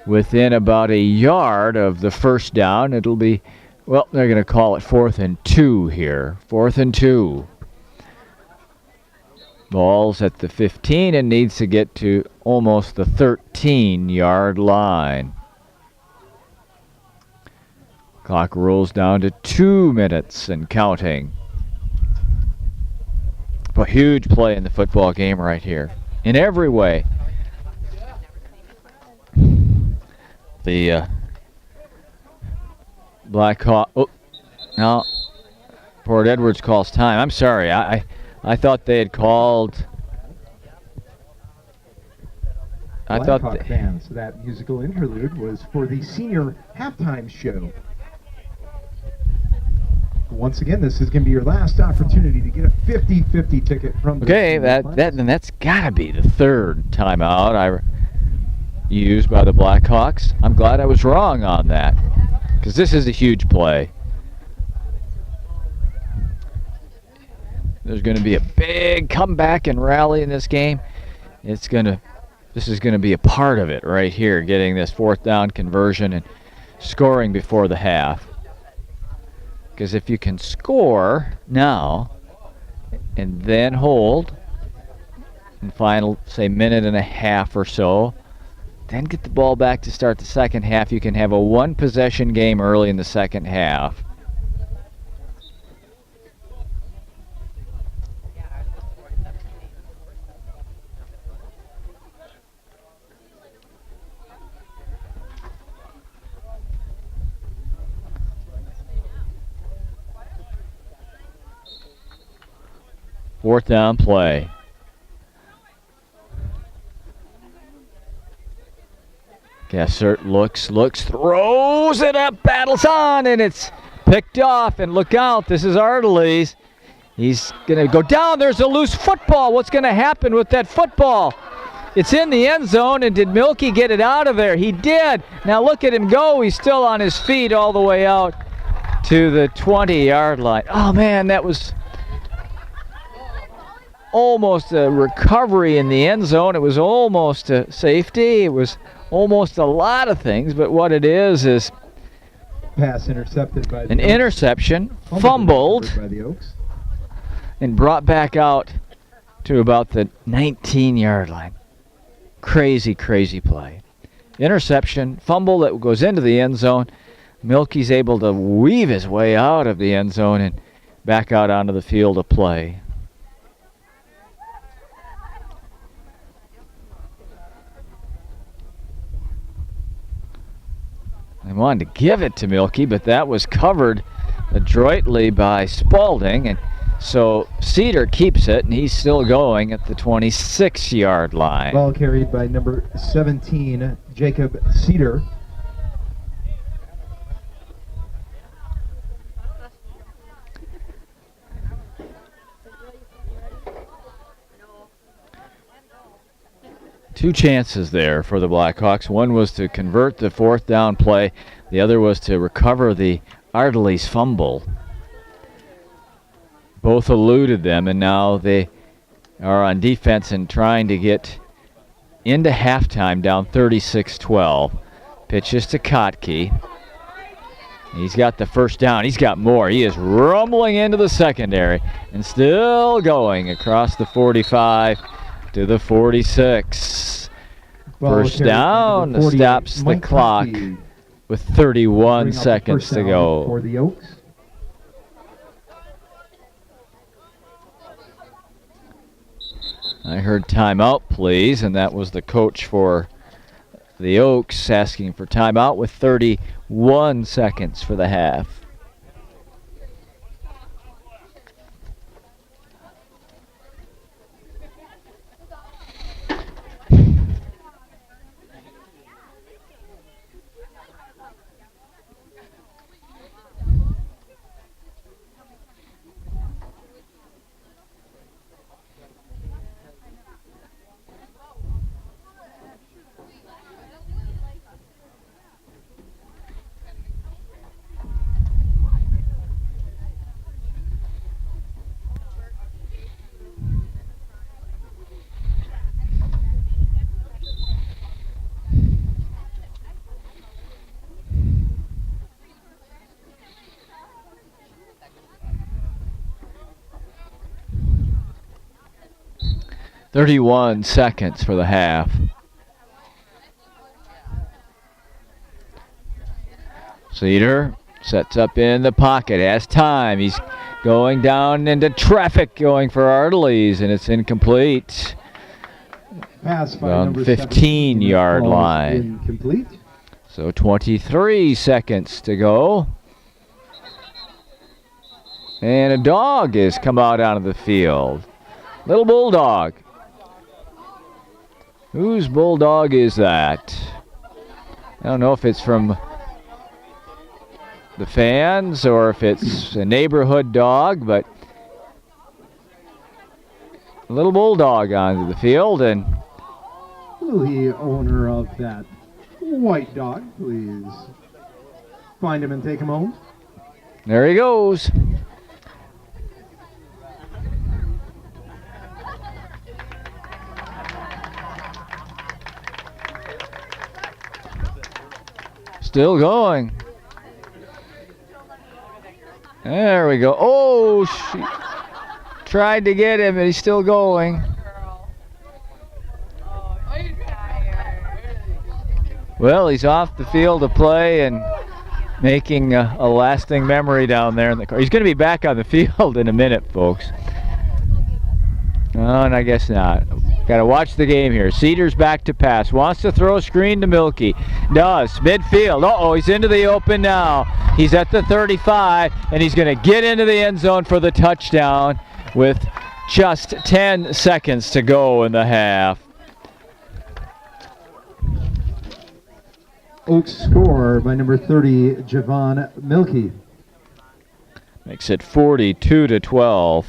within about a yard of the first down. It'll be, well, they're going to call it 4th and 2 here. 4th and 2. Ball's at the 15 and needs to get to almost the 13-yard line. Clock rolls down to 2 minutes and counting. A huge play in the football game right here, in every way. The Blackhawk. Oh, now Port Edwards calls time. I'm sorry. I thought they had called. Blackhawk fans, that musical interlude was for the senior halftime show. Once again, this is going to be your last opportunity to get a 50-50 ticket from the Okay, that's got to be the 3rd timeout used by the Blackhawks. I'm glad I was wrong on that, because this is a huge play. There's going to be a big comeback and rally in this game. This is going to be a part of it right here, getting this 4th down conversion and scoring before the half. Because if you can score now and then hold in final, say, minute and a half or so, then get the ball back to start the second half, you can have a 1-possession game early in the second half. Fourth down play. Gessert looks, throws it up, battles on, and it's picked off. And look out, this is Artelys. He's going to go down. There's a loose football. What's going to happen with that football? It's in the end zone, and did Milky get it out of there? He did. Now look at him go. He's still on his feet all the way out to the 20-yard line. Oh, man, that was almost a recovery in the end zone. It was almost a safety. It was almost a lot of things, but what it is pass intercepted by the an interception, fumbled by the Oaks, and brought back out to about the 19-yard line. Crazy, crazy play. Interception, fumble that goes into the end zone. Milky's able to weave his way out of the end zone and back out onto the field of play. I wanted to give it to Milky, but that was covered adroitly by Spaulding, and so Cedar keeps it, and he's still going at the 26-yard line. Ball carried by number 17, Jacob Cedar. Two chances there for the Blackhawks. One was to convert the fourth down play. The other was to recover the Artelys fumble. Both eluded them, and now they are on defense and trying to get into halftime down 36-12. Pitches to Kotke. He's got the first down. He's got more. He is rumbling into the secondary and still going across the 45 to the 46. First down stops the clock with 31 seconds to go. For the Oaks. I heard timeout, please, and that was the coach for the Oaks asking for timeout with 31 seconds for the half. .31 seconds for the half. Cedar sets up in the pocket, has time. He's going down into traffic, going for Artelys, and it's incomplete. Pass by Around number 15-yard line. Incomplete. So 23 seconds to go. And a dog has come out onto the field. Little bulldog. Whose bulldog is that? I don't know if it's from the fans or if it's a neighborhood dog, but a little bulldog onto the field. And Will the owner of that white dog please find him and take him home? there he goes. Still going. There we go. Oh, she tried to get him, and he's still going. Well, he's off the field of play and making a lasting memory down there in the car. He's going to be back on the field in a minute, folks. Oh, and I guess not. Got to watch the game here. Cedar's back to pass. Wants to throw a screen to Milky. Does. Midfield. Uh-oh, he's into the open now. He's at the 35, and he's going to get into the end zone for the touchdown with Just 10 seconds to go in the half. Oaks score by number 30, Javon Milky. Makes it 42-12.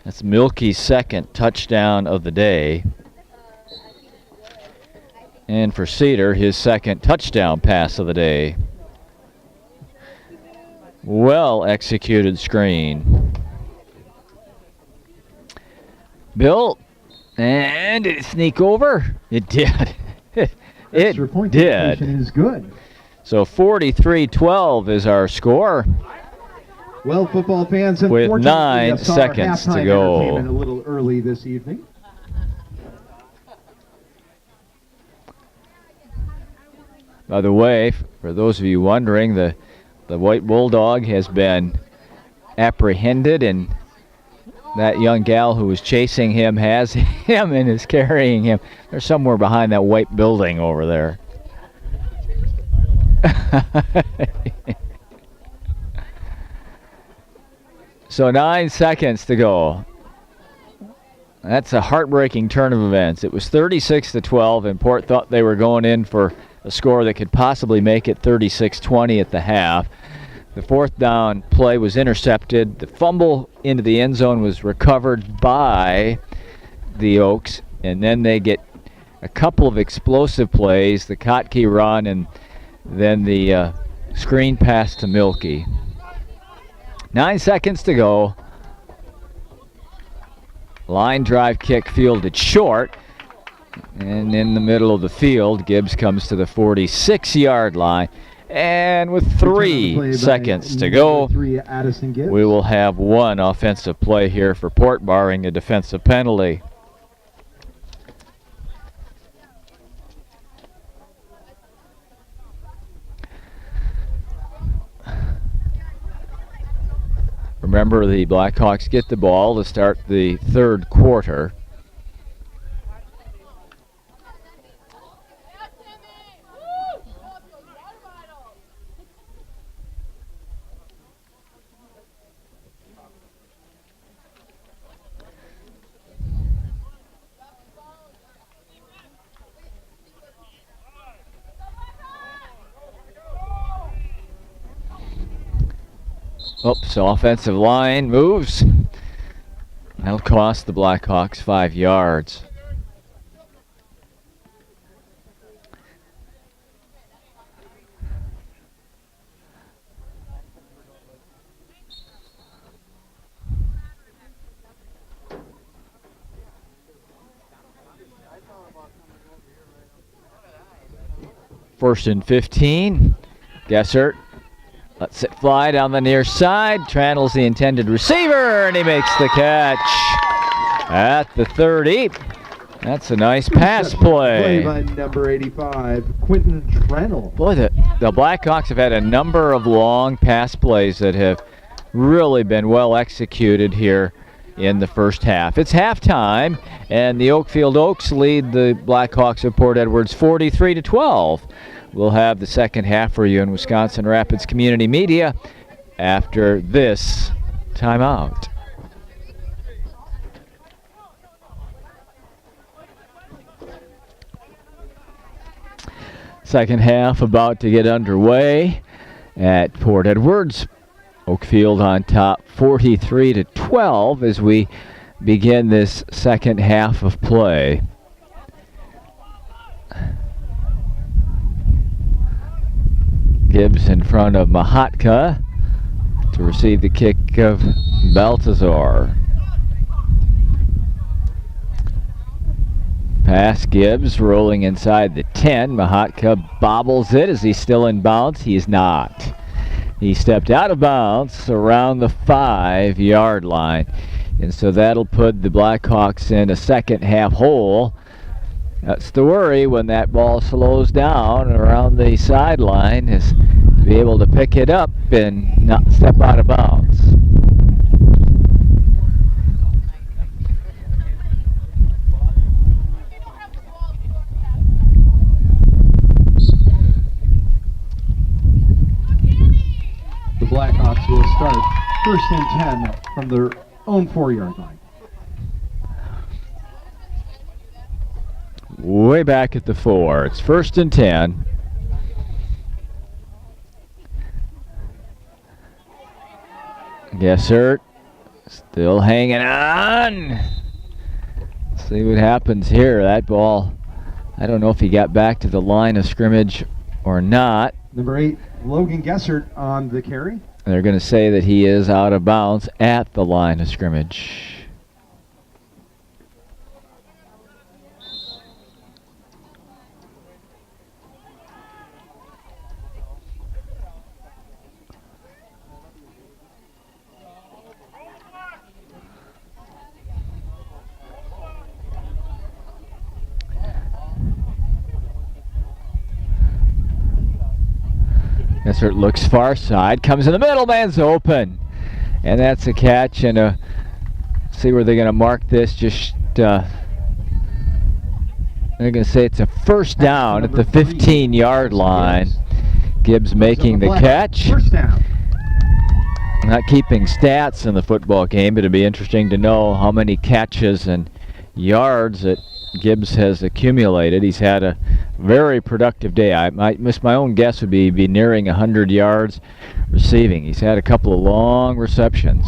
That's Milky's second touchdown of the day. And for Cedar, his second touchdown pass of the day. Well executed screen. Bill, and did it sneak over? It did. Extra point did. Is good. So 43-12 is our score. Well, football fans, with 9 we saw our seconds to halftime go. entertainment a little early this evening. By the way, for those of you wondering, the white bulldog has been apprehended, and that young gal who was chasing him has him and is carrying him. They're somewhere behind that white building over there. So 9 seconds to go. That's a heartbreaking turn of events. It was 36-12, and Port thought they were going in for a score that could possibly make it 36-20 at the half. The fourth down play was intercepted. The fumble into the end zone was recovered by the Oaks, and then they get a couple of explosive plays, the Kottke run and then the screen pass to Milky. 9 seconds to go. Line drive kick fielded short. And in the middle of the field, Gibbs comes to the 46-yard line. And with 3 seconds to go, we will have one offensive play here for Port, barring a defensive penalty. Remember, the Blackhawks get the ball to start the third quarter. Oops, offensive line moves. That'll cost the Blackhawks 5 yards. First and 15. Gessert lets it fly down the near side. Trandle's the intended receiver, and he makes the catch at the 30. That's a nice pass play. Play by number 85, Quentin Trandle. Boy, the Blackhawks have had a number of long pass plays that have really been well executed here in the first half. It's halftime, and the Oakfield Oaks lead the Blackhawks of Port Edwards 43-12. We'll have the second half for you in Wisconsin Rapids Community Media after this timeout. Second half about to get underway at Port Edwards. Oakfield on top 43-12 as we begin this second half of play. Gibbs in front of Mahatka to receive the kick of Baltazar. Pass Gibbs rolling inside the 10. Mahatka bobbles it. Is he still in bounds? He is not. He stepped out of bounds around the 5-yard line. And so that'll put the Blackhawks in a second half hole. That's the worry when that ball slows down around the sideline, is to be able to pick it up and not step out of bounds. first and 10 from their own 4-yard line. Way back at the 4. It's first and 10. Gessert still hanging on. See what happens here. That ball, I don't know if he got back to the line of scrimmage or not. Number 8, Logan Gessert on the carry. They're going to say that he is out of bounds at the line of scrimmage. Gessert looks far side, comes in the middle, man's open. And that's a catch, and see where they're going to mark this. Just they're going to say it's a first down at the 15-yard line. Gibbs making the catch. First down. I'm not keeping stats in the football game, but it'd be interesting to know how many catches and yards that Gibbs has accumulated. He's had a very productive day. My own guess would be nearing 100 yards receiving. He's had a couple of long receptions.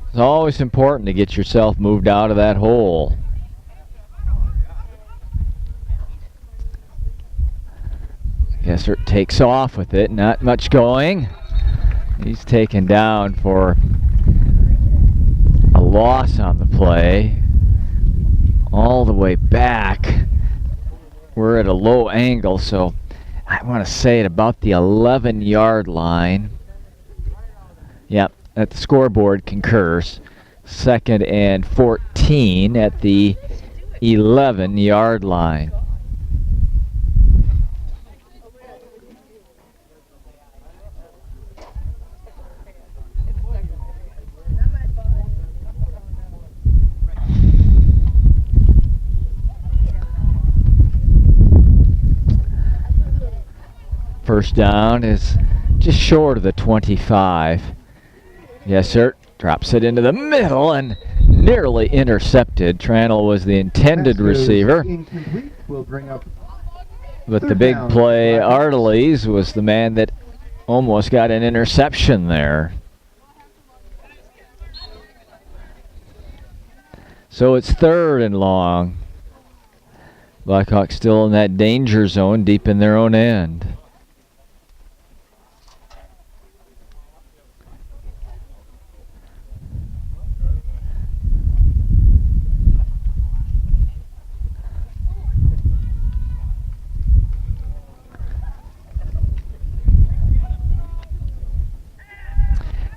It's always important to get yourself moved out of that hole. Gessert takes off with it, not much going. He's taken down for a loss on the play. All the way back. We're at a low angle, so I want to say at about the 11-yard line. Yep, at the scoreboard concurs. 2nd and 14 at the 11-yard line. First down is just short of the 25. Yes, sir. Drops it into the middle and nearly intercepted. Tranel was the intended receiver. We'll bring up But the big play, Arteles, was the man that almost got an interception there. So it's 3rd and long. Blackhawks still in that danger zone deep in their own end.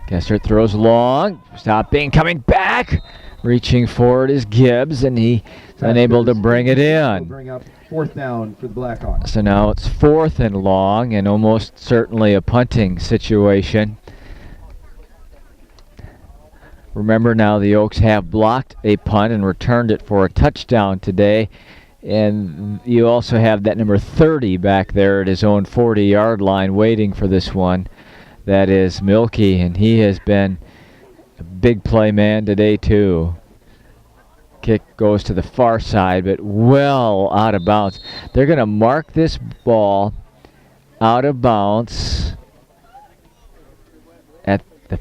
Gessert throws long, stopping, coming back. Reaching forward is Gibbs, and he's unable to bring it in. Bring up 4th down for the Blackhawks. So now it's 4th and long, and almost certainly a punting situation. Remember now the Oaks have blocked a punt and returned it for a touchdown today. And you also have that number 30 back there at his own 40-yard line waiting for this one. That is Milky, and he has been a big play man today too. Kick goes to the far side, but well out of bounds. They're going to mark this ball out of bounds at the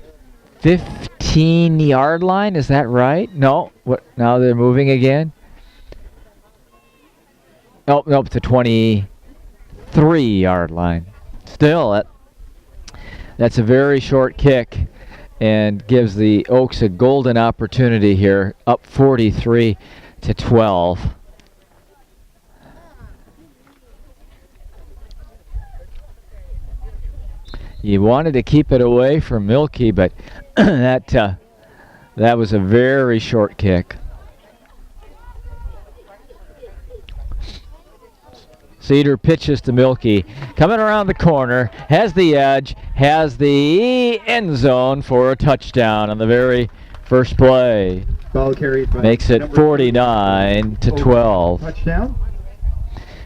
15-yard line. Is that right? No. What? Now they're moving again. Oh, nope, the 23-yard line. Still, that's a very short kick and gives the Oaks a golden opportunity here, up 43-12. You wanted to keep it away from Milky, but that was a very short kick. Cedar pitches to Milky, coming around the corner, has the edge, has the end zone for a touchdown on the very first play. Ball carried by Makes it 49-12. Touchdown.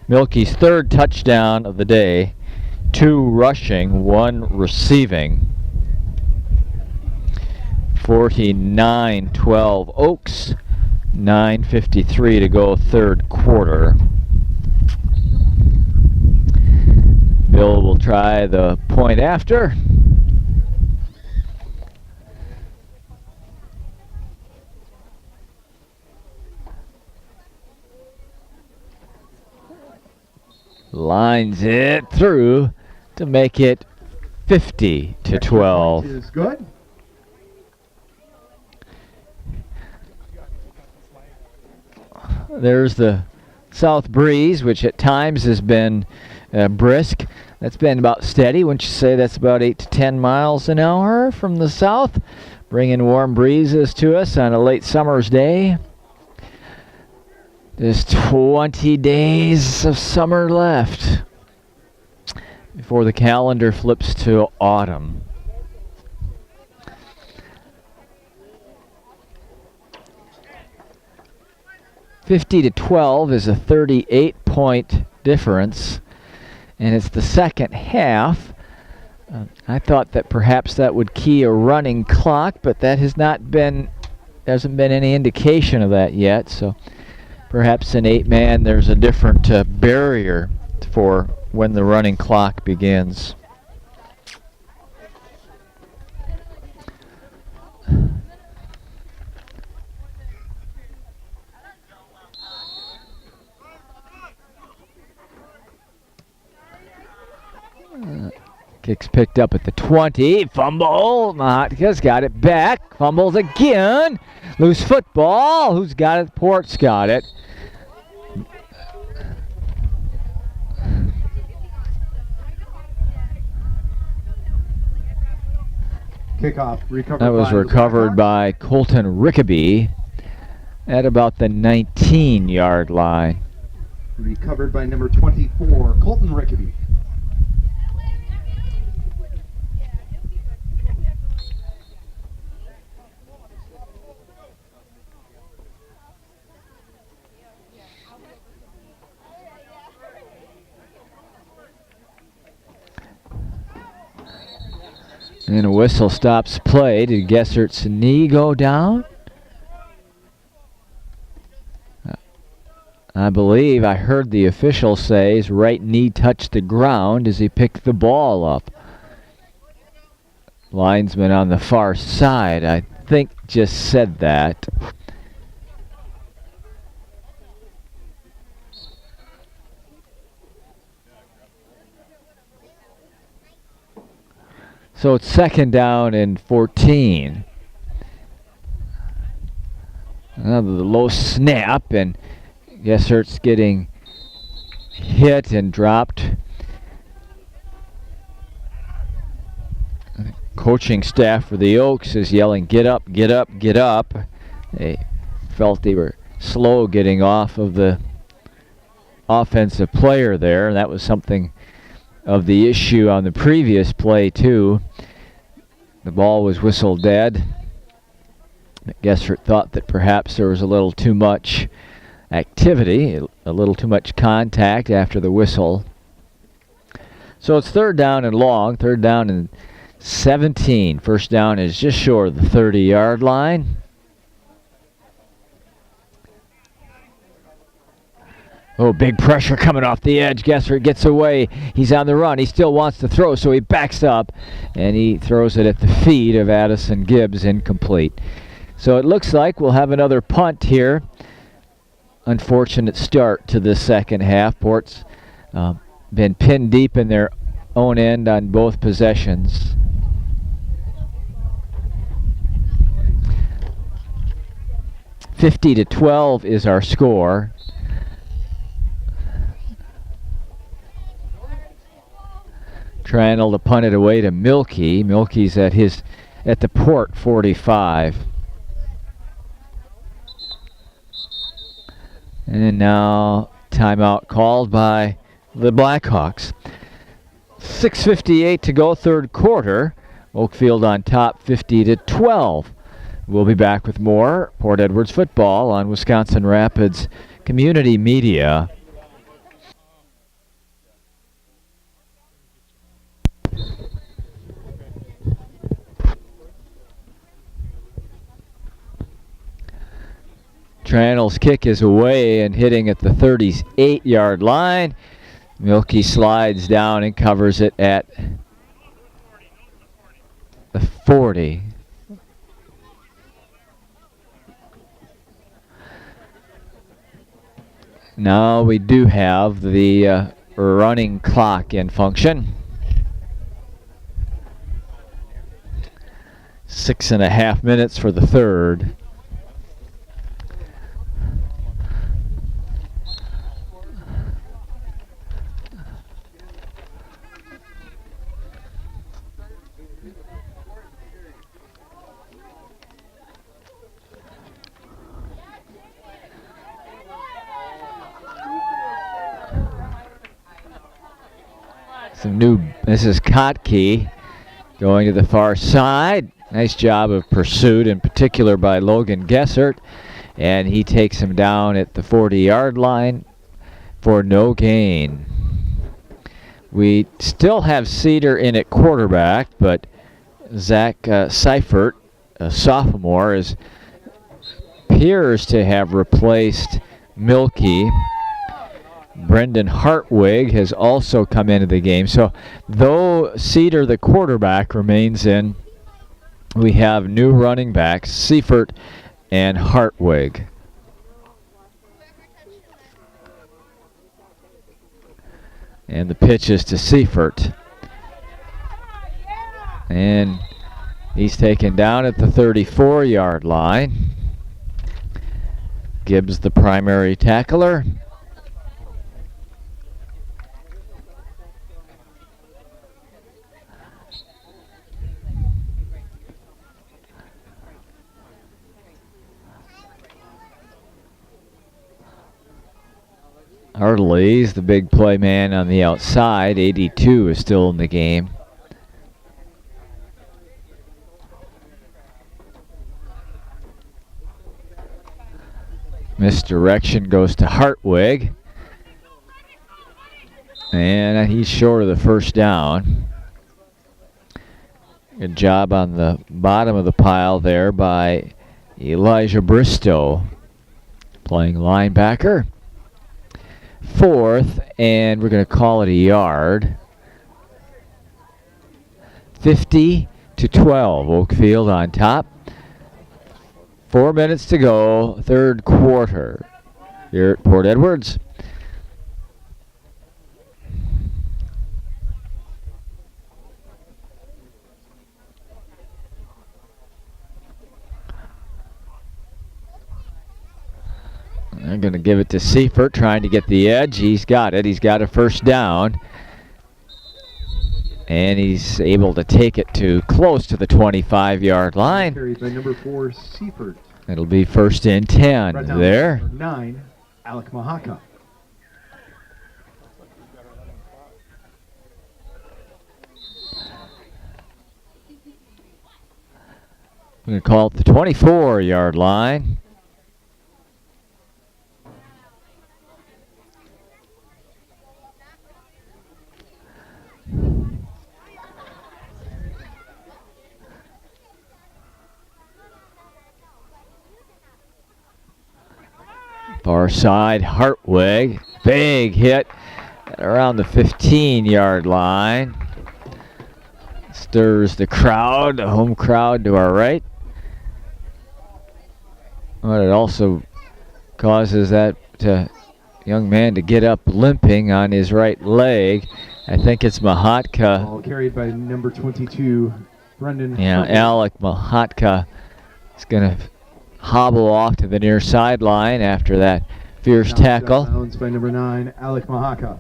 Milky's 3rd touchdown of the day. 2 rushing, 1 receiving. 49-12 Oaks. 9:53 to go, third quarter. Bill will try the point after. Lines it through to make it 50-12. Is good. There's the south breeze, which at times has been brisk. That's been about steady. Wouldn't you say that's about 8 to 10 miles an hour from the south, bringing warm breezes to us on a late summer's day. There's 20 days of summer left before the calendar flips to autumn. (50-12) is a 38-point difference, and it's the second half. I thought that perhaps that would key a running clock, but that has not been, hasn't been any indication of that yet. So perhaps in 8-man there's a different barrier for when the running clock begins. Kicks picked up at the 20. Fumble. Natta's got it back. Fumbles again. Loose football. Who's got it? Port's got it. Kickoff recovered. That was recovered by Colton Rickaby at about the 19-yard line. Recovered by number 24, Colton Rickaby. And a whistle stops play. Did Gessert's knee go down? I believe I heard the official say his right knee touched the ground as he picked the ball up. Linesman on the far side, I think, just said that. So it's second down and 14. Another low snap, and Gessert's getting hit and dropped. Coaching staff for the Oaks is yelling, "Get up, get up, get up." They felt they were slow getting off of the offensive player there, and that was something of the issue on the previous play too. The ball was whistled dead. Gessert thought that perhaps there was a little too much activity, a little too much contact after the whistle. So it's third down and long, third down and 17. First down is just short of the 30-yard line. Oh, big pressure coming off the edge. Gessert gets away. He's on the run. He still wants to throw, so he backs up, and he throws it at the feet of Addison Gibbs, incomplete. So it looks like we'll have another punt here. Unfortunate start to the second half. Port's been pinned deep in their own end on both possessions. (50-12) is our score. Triangle to punt it away to Milky. Milky's at the Port 45. And now timeout called by the Blackhawks. 6:58 to go, third quarter. Oakfield on top, 50-12. We'll be back with more Port Edwards football on Wisconsin Rapids Community Media. Tranel's kick is away and hitting at the 38-yard line. Milky slides down and covers it at the 40. Now we do have the running clock in function. 6.5 minutes for the third. This is Kotke going to the far side. Nice job of pursuit, in particular by Logan Gessert. And he takes him down at the 40-yard line for no gain. We still have Cedar in at quarterback, but Zach Seifert, a sophomore, appears to have replaced Milky. Brendan Hartwig has also come into the game. So though Cedar, the quarterback, remains in, we have new running backs, Seifert and Hartwig. And the pitch is to Seifert. And he's taken down at the 34-yard line. Gibbs, the primary tackler. Hartley's the big play man on the outside. 82 is still in the game. Misdirection goes to Hartwig. And he's short of the first down. Good job on the bottom of the pile there by Elijah Bristow, playing linebacker. Fourth, and we're going to call it a yard. 50-12, Oakfield on top. 4 minutes to go, third quarter here at Port Edwards. I'm going to give it to Seifert, trying to get the edge. He's got it. He's got a first down. And he's able to take it to close to the 25-yard line. Carried by number 4, Seifert. It'll be first and 10 Right down there. Number 9, Alec Mahaka. We're going to call it the 24-yard line. Far side, Hartwig. Big hit around the 15-yard line. Stirs the crowd, the home crowd to our right. But it also causes that young man to get up limping on his right leg. I think it's Mahatka. Ball carried by number 22, Brendan. Yeah, Alec Mahatka is going to hobble off to the near sideline after that fierce tackle. Bounds by number 9, Alec Mahaka.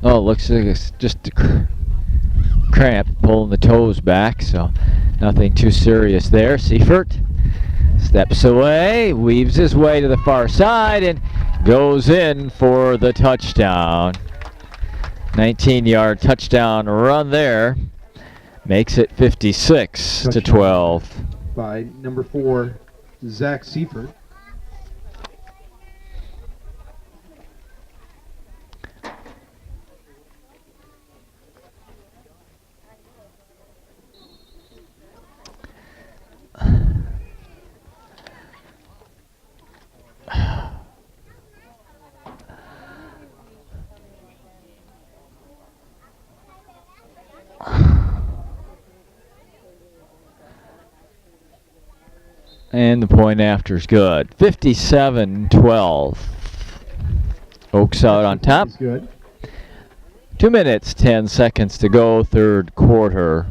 Oh, looks like it's just a cramp pulling the toes back, so nothing too serious there. Seifert steps away, weaves his way to the far side, and goes in for the touchdown. 19-yard touchdown run there. Makes it 56-12. By number 4, Zach Seifert. And the point after is good. 57-12. Oaks out on top. Is good. 2 minutes, 10 seconds to go, third quarter.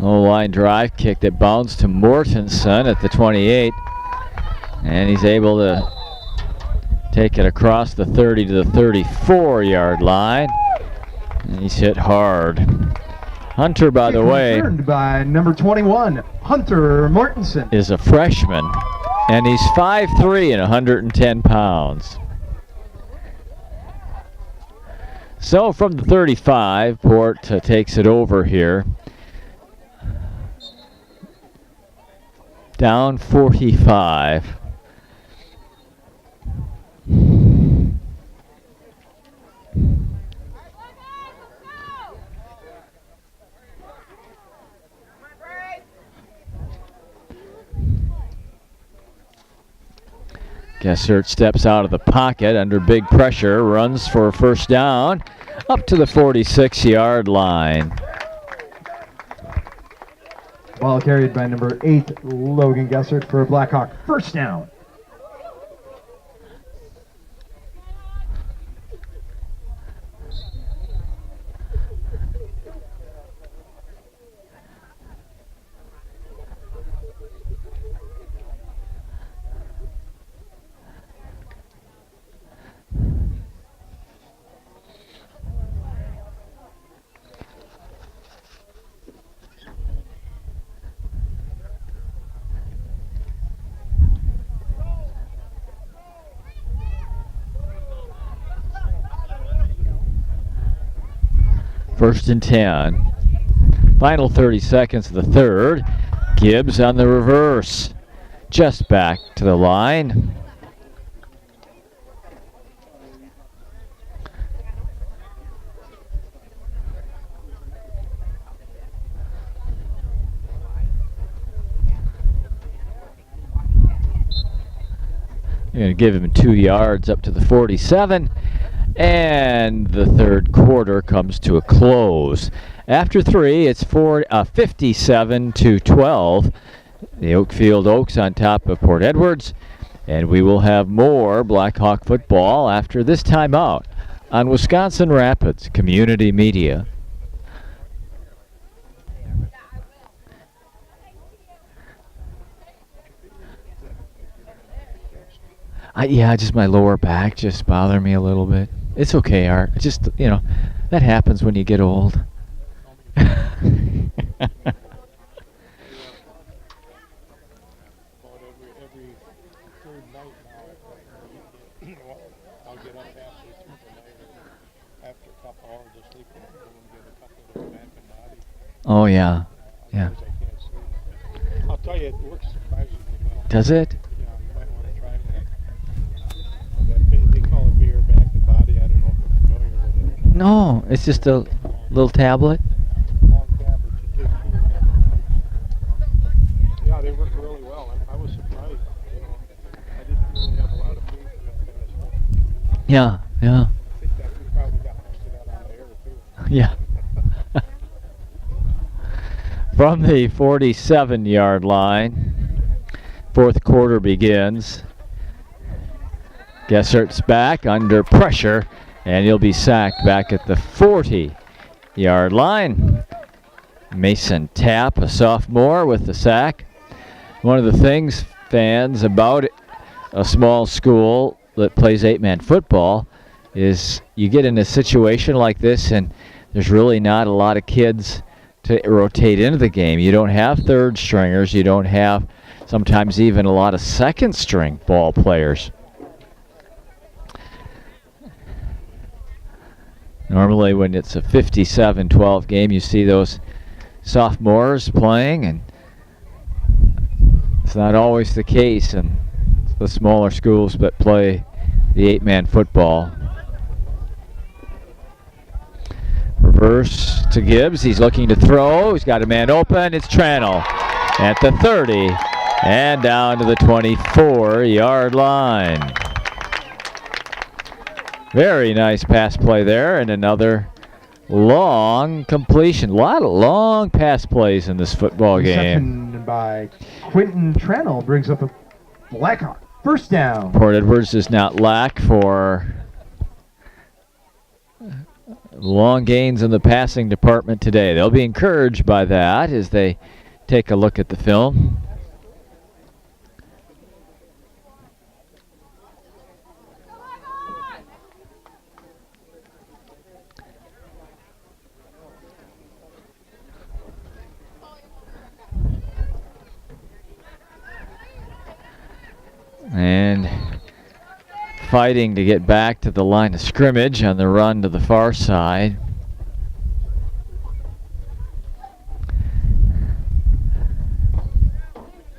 Low line drive kick that bounced to Mortensen at the 28. And he's able to take it across the 30 to the 34-yard line. And he's hit hard. Hunter, by the way, Returned by number 21, Hunter Mortensen. is a freshman. And he's 5'3" and 110 pounds. So from the 35, Port takes it over here. Down 45. Gessert steps out of the pocket under big pressure, runs for a first down up to the 46-yard line. Ball carried by number 8, Logan Gessert for a Blackhawk first down. First and 10. Final 30 seconds of the third. Gibbs on the reverse. Just back to the line. You're going to give him 2 yards up to the 47. And the third quarter comes to a close. After 3, it's 57-12. The Oakfield Oaks on top of Port Edwards. And we will have more Blackhawk football after this timeout on Wisconsin Rapids Community Media. Yeah, just my lower back just bothering me a little bit. It's okay, Art. It's just, that happens when you get old. About every third night now, I'll get up halfway through the night, and after a couple hours of sleep, I'll go and get a couple of those back and body. Oh, yeah. Yeah. Otherwise I can't sleep. I'll tell you, it works surprisingly well. Does it? Yeah, you might want to try that. They call it beer back and body. I don't know if you're familiar with it or not. No, it's just a little tablet. Long tablets you take through. Yeah, they work really well. I was surprised. I didn't really have a lot of food for that kind of stuff. Yeah, yeah, I think that we probably got most of that on the air too. yeah. From the 47-yard line, fourth quarter begins. Gessert's back under pressure, and he'll be sacked back at the 40-yard line. Mason Tapp, a sophomore, with the sack. One of the things, fans, about a small school that plays 8-man football is you get in a situation like this and there's really not a lot of kids to rotate into the game. You don't have third stringers. You don't have sometimes even a lot of second string ball players. Normally when it's a 57-12 game, you see those sophomores playing, and it's not always the case in the smaller schools that play the 8-man football. Reverse to Gibbs. He's looking to throw. He's got a man open. It's Tranel at the 30 and down to the 24-yard line. Very nice pass play there, and another long completion. A lot of long pass plays in this football game. Reception by Quentin Tranel brings up a Blackhawk first down. Port Edwards does not lack for long gains in the passing department today. They'll be encouraged by that as they take a look at the film. And fighting to get back to the line of scrimmage on the run to the far side.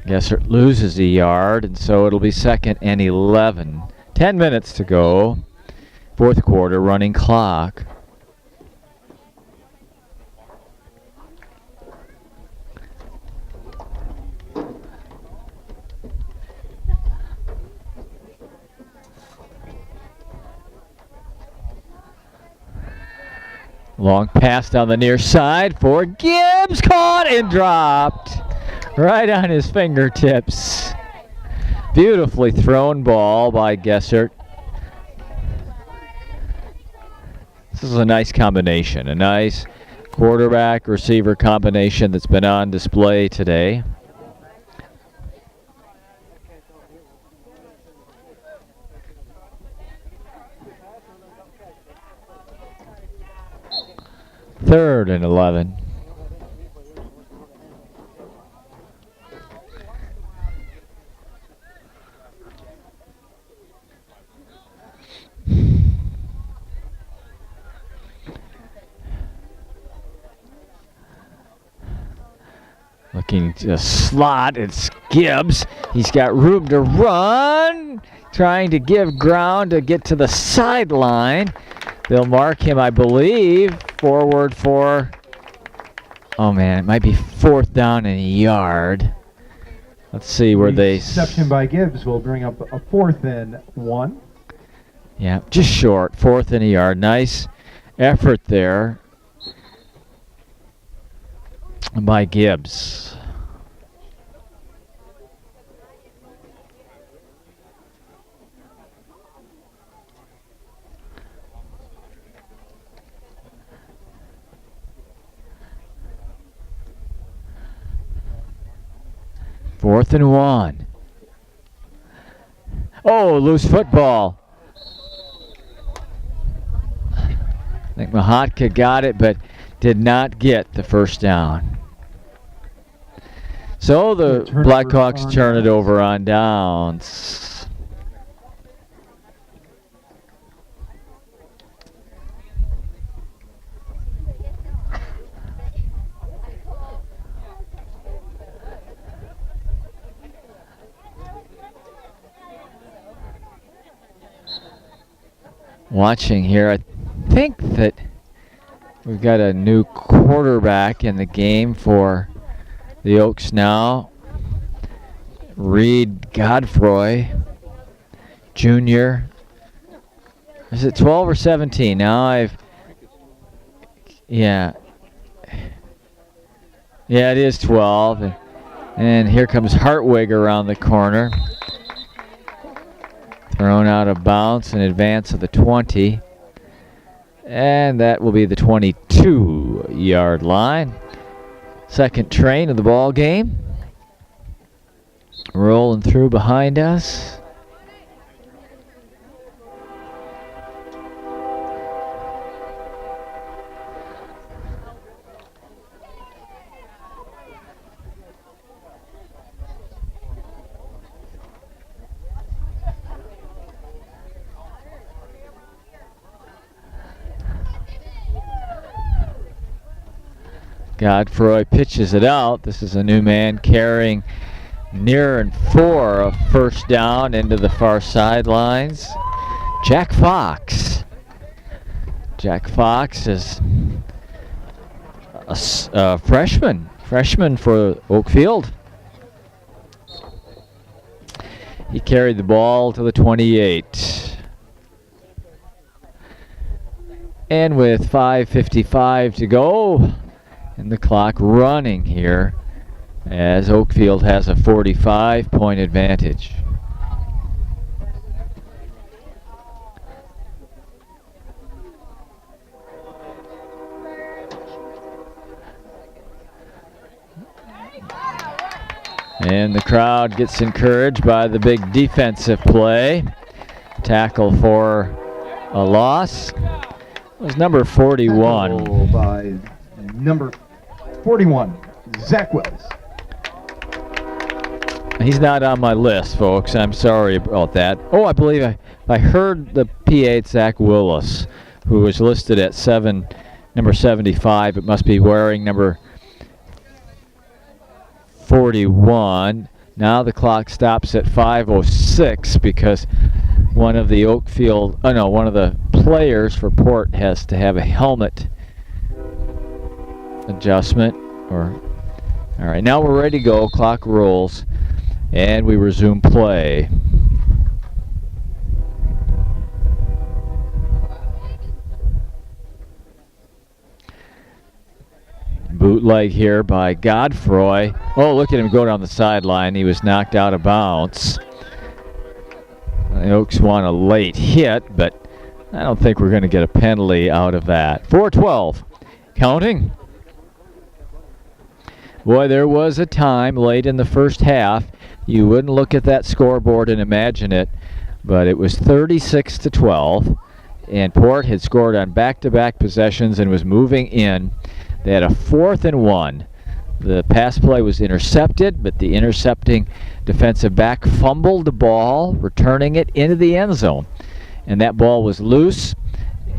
Gessert loses a yard, and so it'll be 2nd and 11. 10 minutes to go. Fourth quarter, running clock. Long pass down the near side for Gibbs, caught and dropped right on his fingertips. Beautifully thrown ball by Gessert. This is a nice combination, a nice quarterback-receiver combination that's been on display today. Third and 11. Looking to slot, it's Gibbs. He's got room to run, trying to give ground to get to the sideline. They'll mark him, I believe, forward for, oh man, it might be 4th down and a yard. Let's see where they... Reception by Gibbs will bring up a 4th and 1. Yeah, just short, 4th and a yard. Nice effort there by Gibbs. Fourth and 1. Oh, loose football. I think Mahatka got it, but did not get the first down. So the Blackhawks turn it over on downs. Watching here, I think that we've got a new quarterback in the game for the Oaks now. Reed Godfroy Jr. Is it 12 or 17? Now yeah, it is 12. And here comes Hartwig around the corner. Thrown out of bounds in advance of the 20. And that will be the 22-yard line. Second train of the ball game. Rolling through behind us. Godfrey pitches it out. This is a new man carrying near and for a first down into the far sidelines. Jack Fox. Jack Fox is a freshman for Oakfield. He carried the ball to the 28. And with 5:55 to go, and the clock running here, as Oakfield has a 45-point advantage. And the crowd gets encouraged by the big defensive play. Tackle for a loss. It was number 41. Tackle by number 41, Zach Willis. He's not on my list, folks. I'm sorry about that. Oh, I believe I heard the P8 Zach Willis, who was listed at number 75. It must be wearing number 41. Now the clock stops at 5:06 because one of the one of the players for Port has to have a helmet adjustment. All right, now we're ready to go. Clock rolls, and we resume play. Bootleg here by Godfrey. Oh, look at him go down the sideline. He was knocked out of bounds. The Oaks want a late hit, but I don't think we're going to get a penalty out of that. 4:12. Counting. Boy, there was a time late in the first half. You wouldn't look at that scoreboard and imagine it, but it was 36-12, and Port had scored on back-to-back possessions and was moving in. They had a 4th and 1. The pass play was intercepted, but the intercepting defensive back fumbled the ball, returning it into the end zone. And that ball was loose,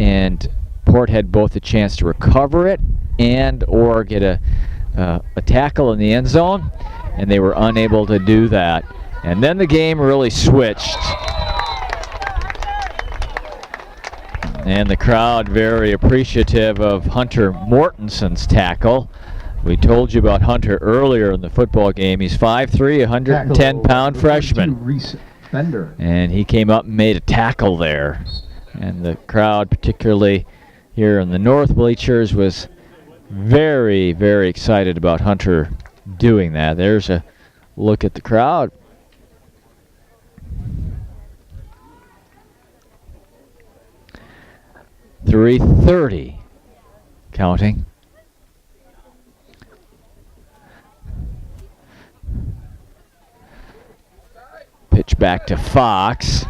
and Port had both a chance to recover it and or get a tackle in the end zone, and they were unable to do that. And then the game really switched. And the crowd very appreciative of Hunter Mortenson's tackle. We told you about Hunter earlier in the football game. He's 5'3", 110-pound freshman. Reese Bender. And he came up and made a tackle there. And the crowd, particularly here in the north bleachers, was very, very excited about Hunter doing that. There's a look at the crowd. .330 counting. Pitch back to Fox.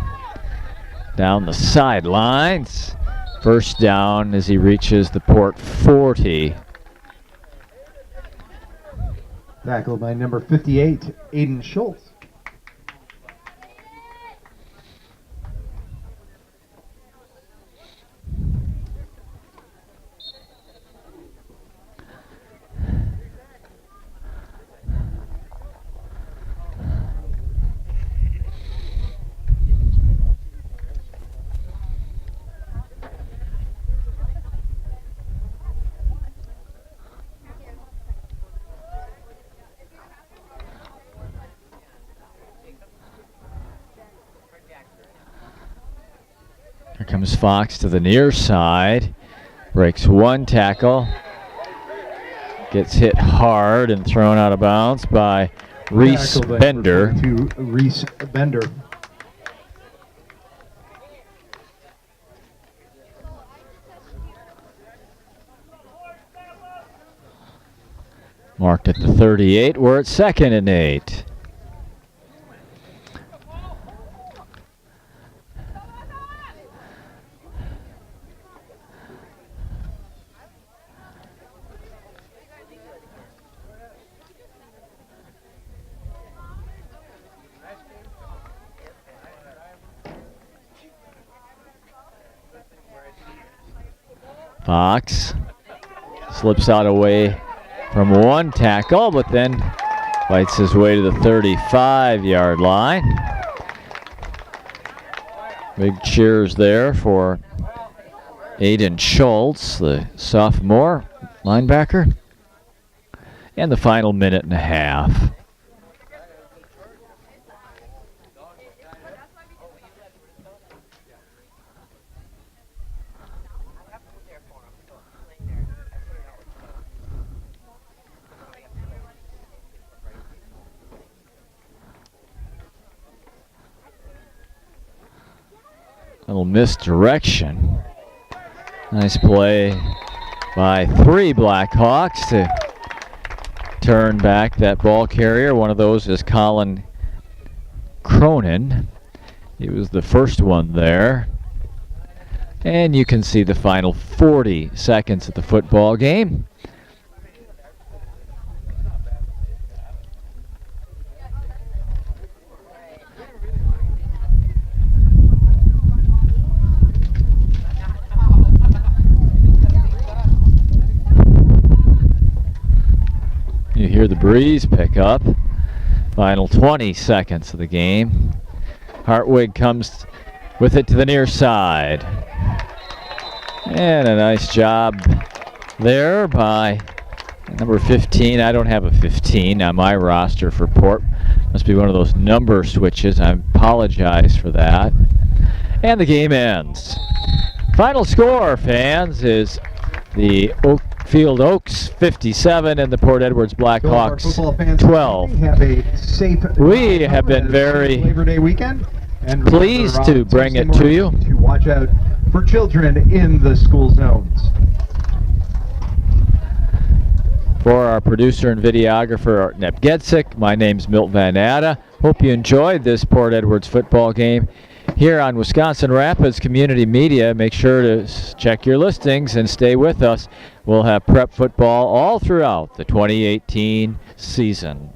Down the sidelines. First down as he reaches the Port 40. Tackled by number 58, Aiden Schultz. Here comes Fox to the near side. Breaks one tackle. Gets hit hard and thrown out of bounds by Reese Bender. To Reese Bender. Marked at the 38. We're at 2nd and 8. Fox slips out away from one tackle, but then fights his way to the 35-yard line. Big cheers there for Aiden Schultz, the sophomore linebacker. And the final minute and a half. Little misdirection. Nice play by 3 Blackhawks to turn back that ball carrier. One of those is Colin Cronin. He was the first one there. And you can see the final 40 seconds of the football game. You hear the breeze pick up. Final 20 seconds of the game. Hartwig comes with it to the near side. And a nice job there by number 15. I don't have a 15 on my roster for Port. Must be one of those number switches. I apologize for that. And the game ends. Final score, fans, is the Oakfield Oaks 57 and the Port Edwards Blackhawks 12. Have a safe We have been very Labor Day weekend and pleased to bring it to you. To watch out for children in the school zones. For our producer and videographer, Napgezek, my name's Milton Van Natta. Hope you enjoyed this Port Edwards football game here on Wisconsin Rapids Community Media. Make sure to check your listings and stay with us. We'll have prep football all throughout the 2018 season.